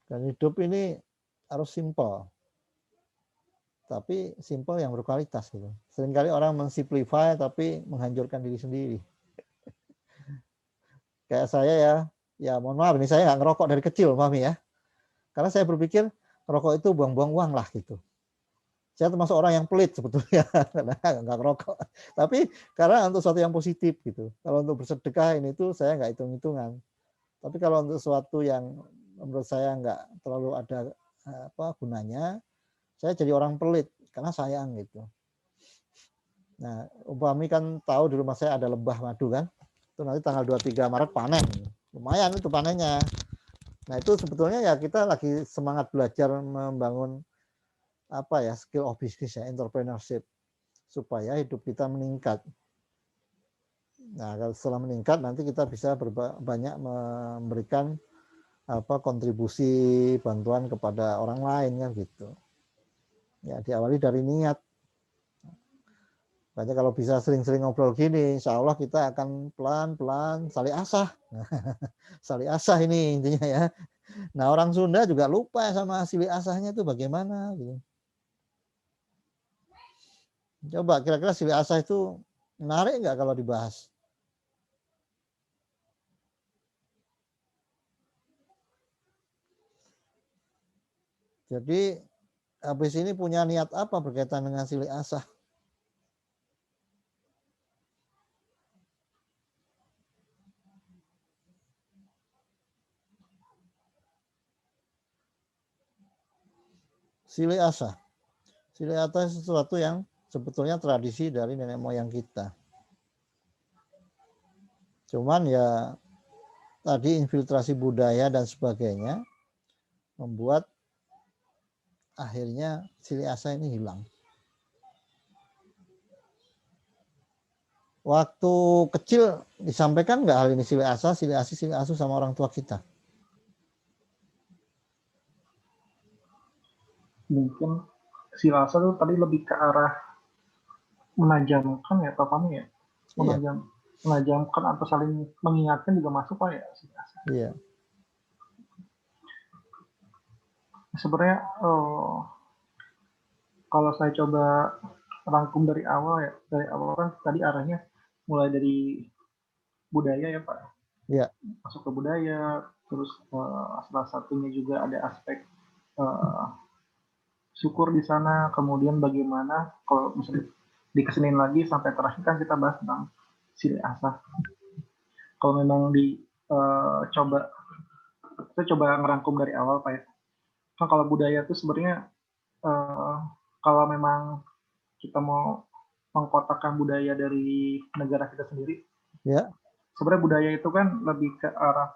Dan hidup ini harus simpel. Tapi simpel yang berkualitas gitu. Seringkali orang mensimplify tapi menghancurkan diri sendiri. Kayak saya ya mohon maaf ini saya nggak ngerokok dari kecil, Mami ya. Karena saya berpikir rokok itu buang-buang uang lah gitu. Saya termasuk orang yang pelit sebetulnya karena nggak ngerokok. Tapi karena untuk sesuatu yang positif gitu. Kalau untuk bersedekah ini tuh saya nggak hitung-hitungan. Tapi kalau untuk sesuatu yang menurut saya nggak terlalu ada gunanya, saya jadi orang pelit karena sayang gitu. Nah, umpami kan tahu di rumah saya ada lebah madu kan. Itu nanti tanggal 23 Maret panen. Lumayan itu panennya. Nah, itu sebetulnya ya kita lagi semangat belajar membangun skill of business ya, entrepreneurship supaya hidup kita meningkat. Nah, kalau setelah meningkat nanti kita bisa banyak memberikan kontribusi bantuan kepada orang lain kan gitu. Ya diawali dari niat. Makanya kalau bisa sering-sering ngobrol gini, insya Allah kita akan pelan-pelan saling asah. Saling asah ini intinya ya. Nah orang Sunda juga lupa sama silih asahnya itu bagaimana. Gitu. Coba kira-kira silih asah itu menarik nggak kalau dibahas? Jadi habis ini punya niat apa berkaitan dengan silih asah? Silih asah. Silih asah sesuatu yang sebetulnya tradisi dari nenek moyang kita. Cuman ya tadi infiltrasi budaya dan sebagainya membuat akhirnya silih asah ini hilang. Waktu kecil disampaikan nggak hal ini silih asah, silih asuh sama orang tua kita? Mungkin silasa tuh tadi lebih ke arah menajamkan ya, atau kamu ya, Iya, menajamkan atau saling mengingatkan juga masuk Pak ya silasa. iya, Sebenarnya kalau saya coba rangkum dari awal ya, dari awal kan tadi arahnya mulai dari budaya ya Pak, iya, masuk ke budaya, terus salah satunya juga ada aspek eh, syukur di sana, kemudian bagaimana kalau misalnya dikesenin lagi sampai terakhir kan kita bahas tentang sili asah. Kalau memang coba kita coba ngerangkum dari awal Pak ya. Kan kalau budaya itu sebenarnya eh, kalau memang kita mau mengkotakkan budaya dari negara kita sendiri, ya, sebenarnya budaya itu kan lebih ke arah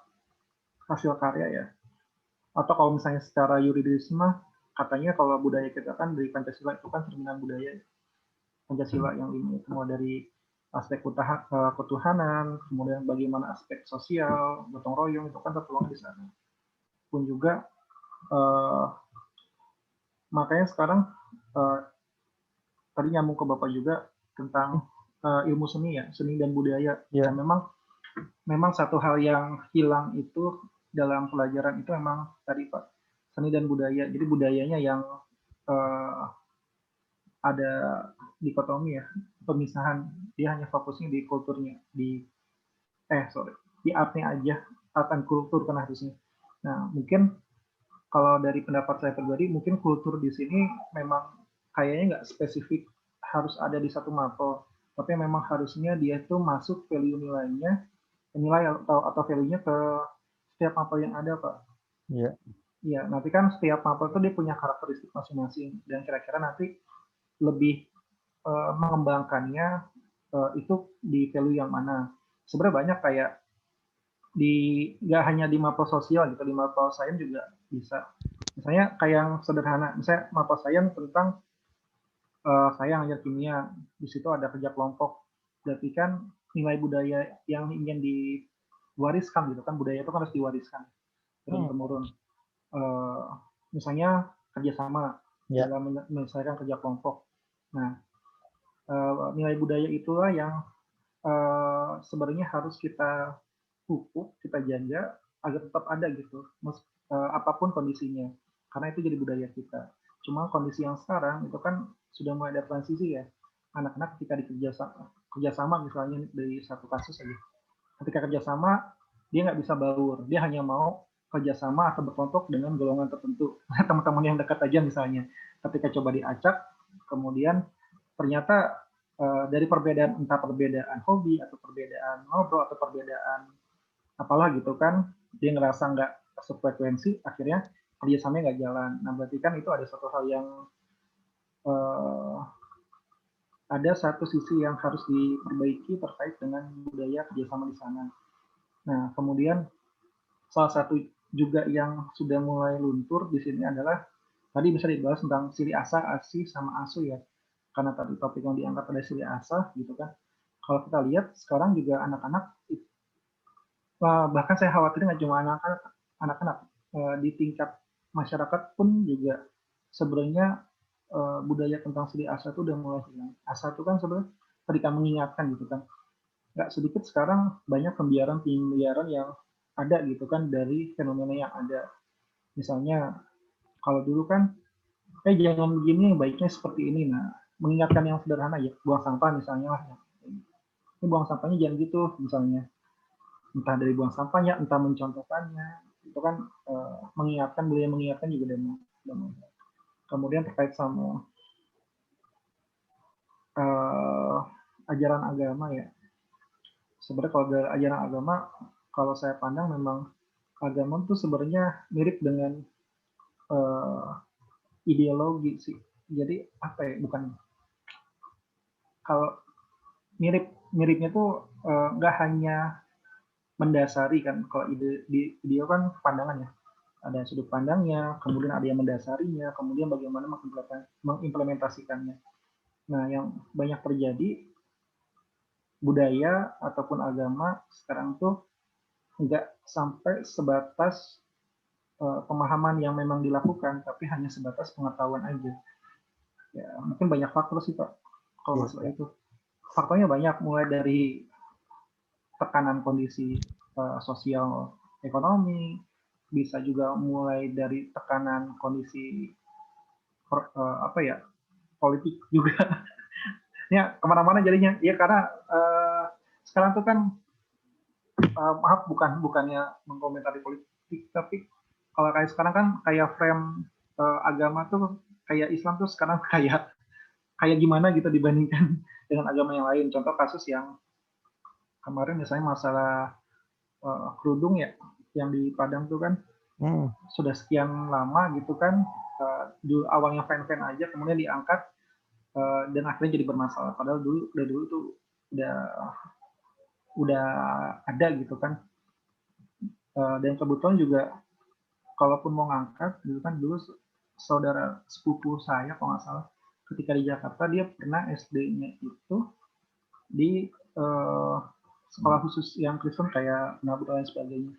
hasil karya ya. Atau kalau misalnya secara yuridis mah katanya kalau budaya kita kan dari Pancasila itu kan cerminan budaya. Pancasila yang ini semua dari aspek ketuhanan, kemudian bagaimana aspek sosial, gotong royong itu kan tertuang di sana. Pun juga eh, makanya sekarang eh, tadi nyambung ke Bapak juga tentang ilmu seni ya, seni dan budaya. ya, Dan memang satu hal yang hilang itu dalam pelajaran itu memang tadi Pak, seni dan budaya. Jadi budayanya yang eh, ada dikotomi ya, pemisahan. Dia hanya fokusnya di kulturnya, di artnya aja, art and kultur kan harusnya. Nah, mungkin kalau dari pendapat saya pribadi, mungkin kultur di sini memang kayaknya nggak spesifik harus ada di satu mapel, tapi memang harusnya dia itu masuk value nilainya, nilai atau value-nya ke setiap mapel yang ada, Pak. ya, Ya, nanti kan setiap mapel itu dia punya karakteristik masing-masing, dan kira-kira nanti lebih mengembangkannya itu di value yang mana. Sebenarnya banyak kayak nggak hanya di mapel sosial gitu, di mapel sains juga bisa. Misalnya kayak yang sederhana, misalnya mapel sains tentang saya ngajar kimia, di situ ada kerja kelompok. Berarti kan nilai budaya yang ingin diwariskan gitu kan, budaya itu kan harus diwariskan turun temurun. Misalnya kerjasama ya, dalam menyelesaikan kerja kelompok. Nah, nilai budaya itulah yang sebenarnya harus kita pupuk, kita jaga agar tetap ada gitu, apapun kondisinya. Karena itu jadi budaya kita. Cuma kondisi yang sekarang itu kan sudah mulai ada transisi ya. Anak-anak ketika kerjasama misalnya dari satu kasus aja. Ketika kerjasama dia nggak bisa baur, dia hanya mau kerjasama atau berkelompok dengan golongan tertentu. Teman-teman yang dekat aja misalnya. Ketika coba diacak, kemudian ternyata dari perbedaan entah perbedaan hobi atau perbedaan ngobrol atau perbedaan apalah gitu kan, dia ngerasa nggak sefrekuensi, akhirnya kerjasamanya nggak jalan. Nah berarti kan itu ada satu hal yang eh, ada satu sisi yang harus diperbaiki terkait dengan budaya kerjasama di sana. Nah kemudian salah satu juga yang sudah mulai luntur di sini adalah tadi bisa dibahas tentang ciri asa, asi, sama asu ya. Karena tadi topik yang diangkat pada ciri asa gitu kan. Kalau kita lihat sekarang juga anak-anak, bahkan saya khawatir nggak cuma anak-anak, di tingkat masyarakat pun juga sebenarnya budaya tentang ciri asa itu udah mulai hilang. Asa itu kan sebenarnya ketika mengingatkan gitu kan. Nggak sedikit sekarang banyak pembiaran yang ada gitu kan dari fenomena yang ada. Misalnya kalau dulu kan, jangan begini, baiknya seperti ini. Nah, mengingatkan yang sederhana ya, buang sampah misalnya lah. Ini buang sampahnya jangan gitu misalnya. Entah dari buang sampahnya, entah mencontohkannya. Itu kan mengingatkan, budaya mengingatkan juga dan kemudian terkait sama ajaran agama ya. Sebenarnya kalau dari ajaran agama, kalau saya pandang memang agama itu sebenarnya mirip dengan ideologi sih. Jadi apa ya? Bukan, kalau miripnya tuh nggak hanya mendasari kan, kalau ide kan pandangan ya, ada sudut pandangnya, kemudian ada yang mendasarinya, kemudian bagaimana mengimplementasikannya. Nah yang banyak terjadi, budaya ataupun agama sekarang tuh nggak sampai sebatas pemahaman yang memang dilakukan, tapi hanya sebatas pengetahuan aja. Ya, mungkin banyak faktor sih Pak kalau Iya. masalah itu. Faktornya banyak, mulai dari tekanan kondisi sosial ekonomi, bisa juga mulai dari tekanan kondisi apa ya, politik juga. Ya kemana-mana jadinya. Ya karena sekarang tuh kan maaf bukannya mengkomentari politik, tapi kalau kayak sekarang kan kayak frame agama tuh kayak Islam tuh sekarang kayak kayak gimana gitu dibandingkan dengan agama yang lain. Contoh kasus yang kemarin misalnya masalah kerudung ya, yang di Padang tuh kan sudah sekian lama gitu kan, dulu awalnya fan-fan aja, kemudian diangkat dan akhirnya jadi bermasalah. Padahal dari dulu tuh udah udah ada gitu kan. Dan kebetulan juga kalaupun mau ngangkat dulu kan, dulu saudara sepupu saya kalau nggak salah ketika di Jakarta dia pernah SD-nya itu di sekolah khusus yang Kristen kayak Nabuta dan sebagainya.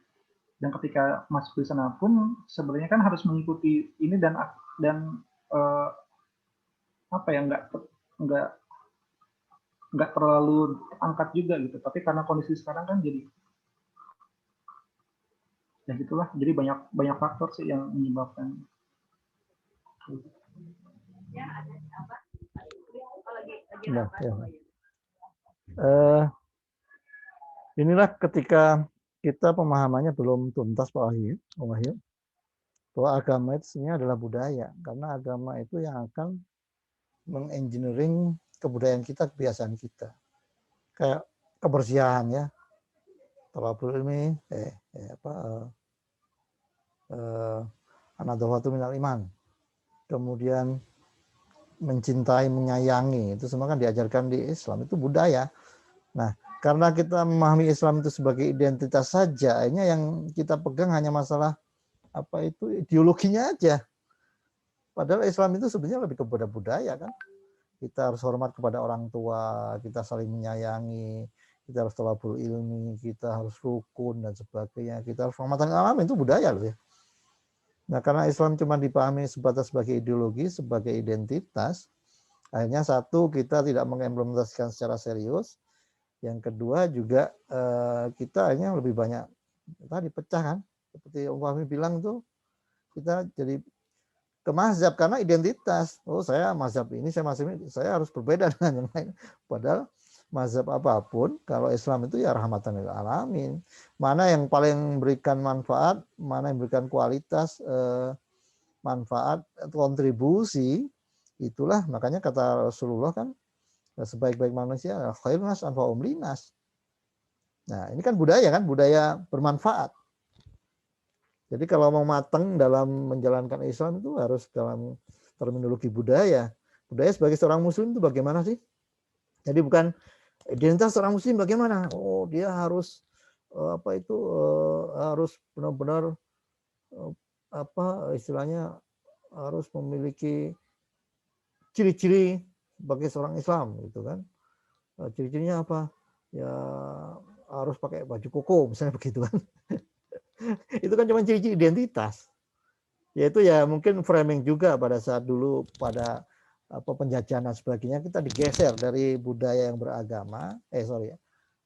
Dan ketika masuk di sana pun sebenarnya kan harus mengikuti ini dan uh, apa ya, nggak nggak terlalu angkat juga gitu. Tapi karena kondisi sekarang kan jadi ya gitulah. Jadi banyak banyak faktor sih yang menyebabkan. Nah, ya. Inilah ketika kita pemahamannya belum tuntas Pak Wahyu, bahwa agama itu sebenarnya adalah budaya, karena agama itu yang akan mengengineering kebudayaan kita, kebiasaan kita, kayak kebersihan ya, talabul ilmi, an-nadhafatu minal iman, kemudian mencintai, menyayangi, itu semua kan diajarkan di Islam, itu budaya. Nah, karena kita memahami Islam itu sebagai identitas saja, akhirnya yang kita pegang hanya masalah apa itu ideologinya aja. Padahal Islam itu sebenarnya lebih kepada budaya kan. Kita harus hormat kepada orang tua, kita saling menyayangi, kita harus thalabul ilmi, kita harus rukun dan sebagainya. Kita harus penghormatan alam, itu budaya loh ya. Nah, karena Islam cuma dipahami sebatas sebagai ideologi, sebagai identitas, akhirnya satu, kita tidak mengimplementasikan secara serius. Yang kedua juga kita akhirnya lebih banyak tadi pecah kan. Seperti Om Fahmi bilang tuh, kita jadi ke mazhab karena identitas. Oh, saya mazhab ini, saya harus berbeda dengan yang lain. Padahal mazhab apapun, kalau Islam itu ya rahmatan lil alamin. Mana yang paling memberikan manfaat, mana yang memberikan kualitas, manfaat, kontribusi, itulah makanya kata Rasulullah kan, sebaik-baik manusia khairun nas anfa'um linnas. Nah, ini kan budaya bermanfaat. Jadi kalau mau matang dalam menjalankan Islam itu harus dalam terminologi budaya. Budaya sebagai seorang muslim itu bagaimana sih? Jadi bukan identitas seorang muslim bagaimana? Oh, dia harus harus benar-benar istilahnya harus memiliki ciri-ciri sebagai seorang Islam gitu kan. Ciri-cirinya apa? Ya harus pakai baju koko misalnya begitu kan. Itu kan cuma ciri-ciri identitas. Yaitu ya mungkin framing juga pada saat dulu pada penjajahan dan sebagainya, kita digeser dari budaya yang beragama,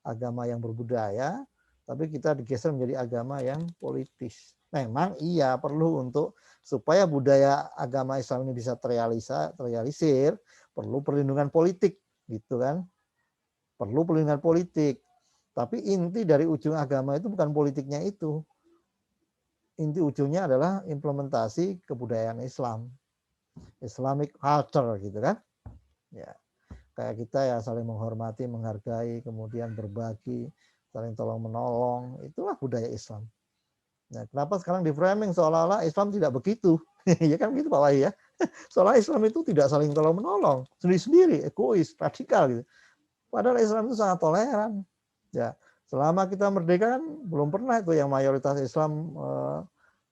agama yang berbudaya, tapi kita digeser menjadi agama yang politis. Memang iya perlu untuk supaya budaya agama Islam ini bisa terrealisir, perlu perlindungan politik gitu kan. Perlu perlindungan politik. Tapi inti dari ujung agama itu bukan politiknya itu. Inti ujungnya adalah implementasi kebudayaan Islam, Islamic culture gitu kan. Ya, kayak kita ya saling menghormati, menghargai, kemudian berbagi, saling tolong menolong, itulah budaya Islam. Nah, kenapa sekarang di framing seolah-olah Islam tidak begitu? Ya kan gitu Pak Wahyu ya. Seolah Islam itu tidak saling tolong menolong, sendiri-sendiri, egois, radikal gitu. Padahal Islam itu sangat toleran. Ya, selama kita merdeka kan belum pernah itu yang mayoritas Islam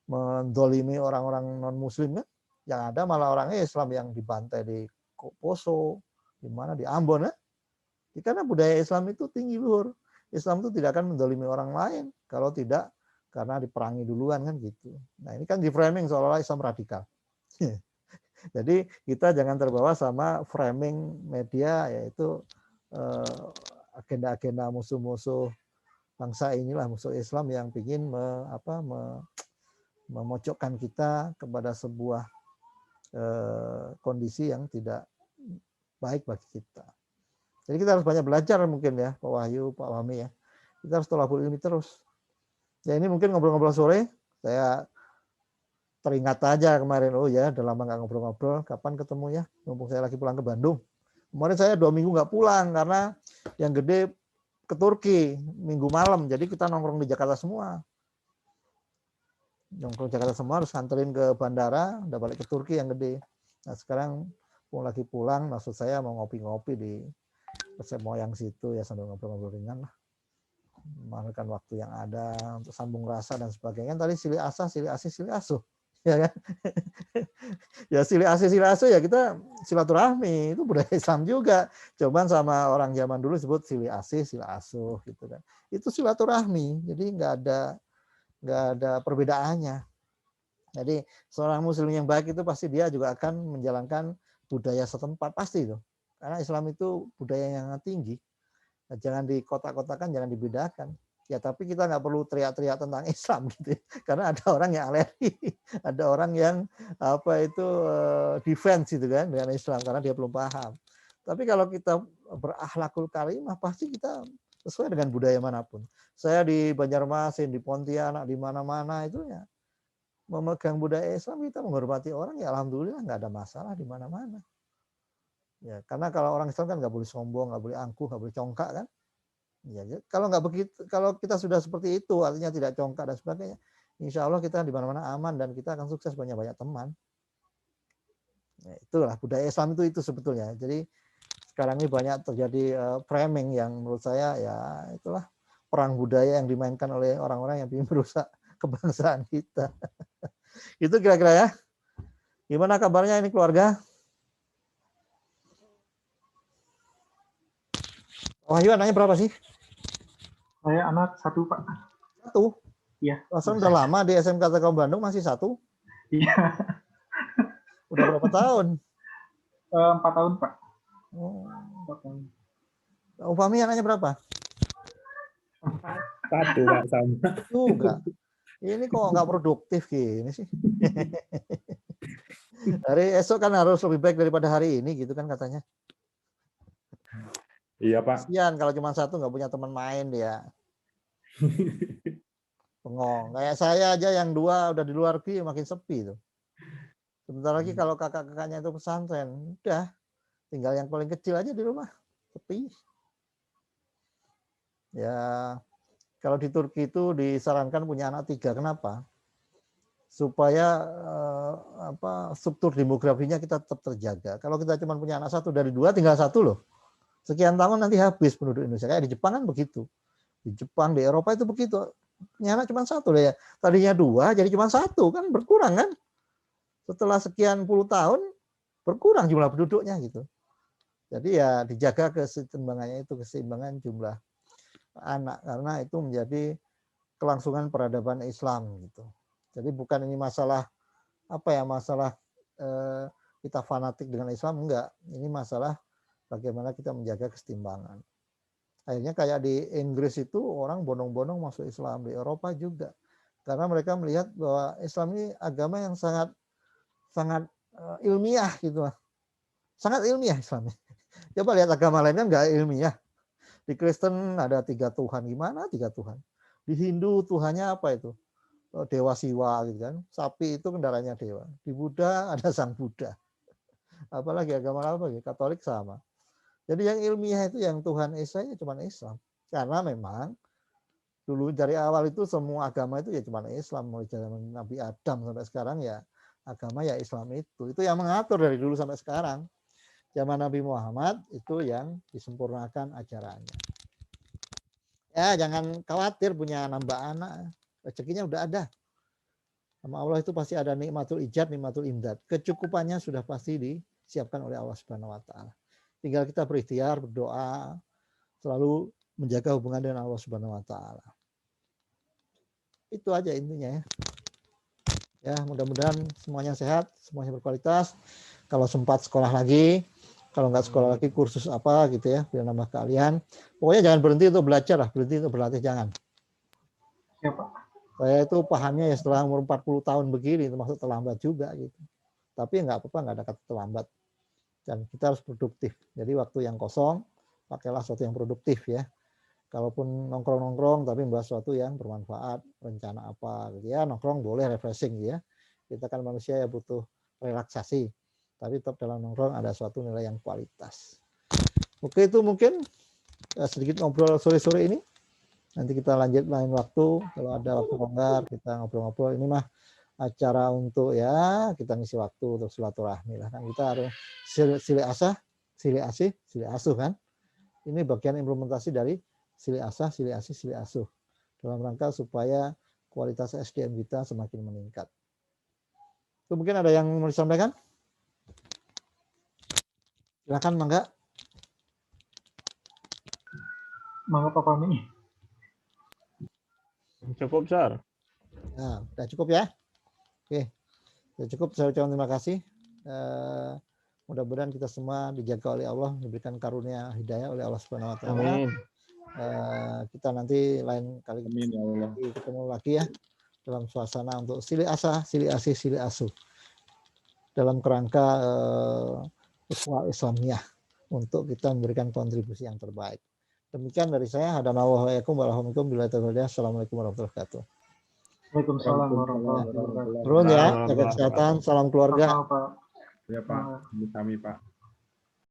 mendolimi orang-orang non-muslim kan. Yang ada malah orang Islam yang dibantai di Poso, di mana di Ambon ya. Karena budaya Islam itu tinggi luhur. Islam itu tidak akan mendolimi orang lain kalau tidak karena diperangi duluan kan gitu. Nah, ini kan di framing seolah-olah Islam radikal. Jadi kita jangan terbawa sama framing media, yaitu agenda-agenda musuh-musuh bangsa inilah, musuh Islam yang ingin memojokkan kita kepada sebuah kondisi yang tidak baik bagi kita. Jadi kita harus banyak belajar mungkin ya, Pak Wahyu, Pak Wahmi ya. Kita harus tolabul ilmi terus. Ya ini mungkin ngobrol-ngobrol sore, saya teringat aja kemarin, oh ya udah lama nggak ngobrol-ngobrol, kapan ketemu ya, mumpung saya lagi pulang ke Bandung. Kemarin saya 2 minggu nggak pulang karena yang gede ke Turki minggu malam, jadi kita nongkrong di Jakarta semua. Nongkrong Jakarta semua, harus nganterin ke bandara, udah balik ke Turki yang gede. Nah sekarang lagi pulang, maksud saya mau ngopi-ngopi di resep moyang situ ya, sambil ngobrol-ngobrol ringan lah. Menggunakan waktu yang ada untuk sambung rasa dan sebagainya. Tadi silih asah, silih asih, silih asuh. Ya kan? Ya silih asih, silih asuh ya kita silaturahmi, itu budaya Islam juga. Cuman sama orang zaman dulu sebut silih asih, silih asuh gitu kan. Itu silaturahmi. Jadi nggak ada perbedaannya. Jadi seorang muslim yang baik itu pasti dia juga akan menjalankan budaya setempat, pasti itu. Karena Islam itu budaya yang tinggi. Jangan dikotak-kotakan, jangan dibedakan. Ya tapi kita nggak perlu teriak-teriak tentang Islam gitu, karena ada orang yang alergi, ada orang yang defense gitu kan dengan Islam karena dia belum paham. Tapi kalau kita berakhlakul karimah, pasti kita sesuai dengan budaya manapun. Saya di Banjarmasin, di Pontianak, di mana-mana itu ya memegang budaya Islam, kita menghormati orang ya alhamdulillah nggak ada masalah di mana-mana. Ya, karena kalau orang Islam kan nggak boleh sombong, nggak boleh angkuh, nggak boleh congkak kan. Ya, kalau nggak begitu, kalau kita sudah seperti itu, artinya tidak congkak dan sebagainya, insya Allah kita di mana-mana aman dan kita akan sukses, banyak-banyak teman. Ya, itulah budaya Islam itu sebetulnya. Jadi sekarang ini banyak terjadi framing yang menurut saya ya itulah perang budaya yang dimainkan oleh orang-orang yang ingin merusak kebangsaan kita. Itu kira-kira ya. Gimana kabarnya ini keluarga? Wahyu anaknya berapa sih? Saya anak 1, Pak. 1? Iya. Masa udah lama di SMK Tekom Bandung masih 1? Iya. Udah berapa tahun? 4 tahun, Pak. Oh. 4 tahun. Ufami anaknya berapa? 1, Pak, sama. Juga. Ini kok nggak produktif gini sih. Hari esok kan harus lebih baik daripada hari ini gitu kan katanya. Iya, Pak. Kasian kalau cuma 1 nggak punya teman main dia. Bengong. Kayak saya aja yang 2 udah di luar negeri makin sepi tuh. Sebentar lagi kalau kakak-kakaknya itu pesantren, udah tinggal yang paling kecil aja di rumah, sepi. Ya kalau di Turki itu disarankan punya anak 3, kenapa? Supaya struktur demografinya kita tetap terjaga. Kalau kita cuma punya anak 1 dari 2 tinggal 1 loh. Sekian tahun nanti habis penduduk Indonesia. Kayak di Jepang kan begitu. Di Jepang, di Eropa itu begitu. Punya anak cuma 1 deh ya. Tadinya 2 jadi cuma 1 kan berkurang kan. Setelah sekian puluh tahun berkurang jumlah penduduknya gitu. Jadi ya dijaga keseimbangannya itu, keseimbangan jumlah anak, karena itu menjadi kelangsungan peradaban Islam gitu. Jadi bukan ini masalah masalah kita fanatik dengan Islam, enggak. Ini masalah bagaimana kita menjaga keseimbangan. Akhirnya kayak di Inggris itu orang bondong-bondong masuk Islam, di Eropa juga. Karena mereka melihat bahwa Islam ini agama yang sangat ilmiah gitu. Sangat ilmiah Islam. Coba lihat agama lain kan enggak ilmiah. Di Kristen ada 3 Tuhan, gimana 3 Tuhan? Di Hindu Tuhannya apa itu? Dewa Siwa gitu kan. Sapi itu kendaraannya dewa. Di Buddha ada Sang Buddha. Apalagi agama apa gitu? Katolik sama. Jadi yang ilmiah itu yang Tuhan Esa ya cuma Islam. Karena memang dulu dari awal itu semua agama itu ya cuma Islam, mulai zaman Nabi Adam sampai sekarang ya agama ya Islam itu. Itu yang mengatur dari dulu sampai sekarang. Zaman Nabi Muhammad itu yang disempurnakan ajarannya. Ya jangan khawatir punya nambah anak. Rezekinya udah ada. Sama Allah itu pasti ada nikmatul ijad, nikmatul imdad. Kecukupannya sudah pasti disiapkan oleh Allah Subhanahu wa taala. Tinggal kita berikhtiar, berdoa, selalu menjaga hubungan dengan Allah Subhanahu wa taala. Itu aja intinya ya. Ya, mudah-mudahan semuanya sehat, semuanya berkualitas. Kalau sempat sekolah lagi, kalau nggak sekolah lagi kursus apa gitu ya, biar nambah keahlian. Pokoknya jangan berhenti untuk belajar lah, berhenti untuk berlatih jangan. Ya Pak. Saya itu pahamnya ya setelah umur 40 tahun begini, termasuk terlambat juga gitu. Tapi nggak apa-apa, nggak ada kata terlambat. Dan kita harus produktif. Jadi waktu yang kosong, pakailah sesuatu yang produktif ya. Kalaupun nongkrong-nongkrong tapi membahas sesuatu yang bermanfaat, rencana apa gitu ya, nongkrong boleh refreshing gitu ya. Kita kan manusia ya butuh relaksasi, tapi tetap dalam nongkrong ada suatu nilai yang kualitas. Oke, itu mungkin sedikit ngobrol sore-sore ini. Nanti kita lanjut lain waktu, kalau ada waktu longgar kita ngobrol-ngobrol. Ini mah acara untuk ya kita ngisi waktu untuk silaturahmi lah kan, kita harus silih asah, silih asih, silih asuh kan. Ini bagian implementasi dari silih asah, silih asih, silih asuh dalam rangka supaya kualitas SDM kita semakin meningkat. Itu mungkin ada yang mau disampaikan? Silakan, Mangga. Mangga Pak Fahmi. Cukup, Sar. Nah, udah cukup ya. Oke, sudah cukup. Saya ucapkan terima kasih. Mudah-mudahan kita semua dijaga oleh Allah, diberikan karunia hidayah oleh Allah Subhanahu Wa Taala. Amin. Kita nanti lain kali Amin ya Allah. ketemu lagi ya dalam suasana untuk silih asah, silih asih, silih asuh dalam kerangka ukhuwah Islamiyah untuk kita memberikan kontribusi yang terbaik. Demikian dari saya. Assalamualaikum warahmatullahi wabarakatuh. Waalaikumsalam warahmatullahi wabarakatuh. Turun ya, jaga kesehatan, salam keluarga. Sama Pak. Ya Pak, kami Pak.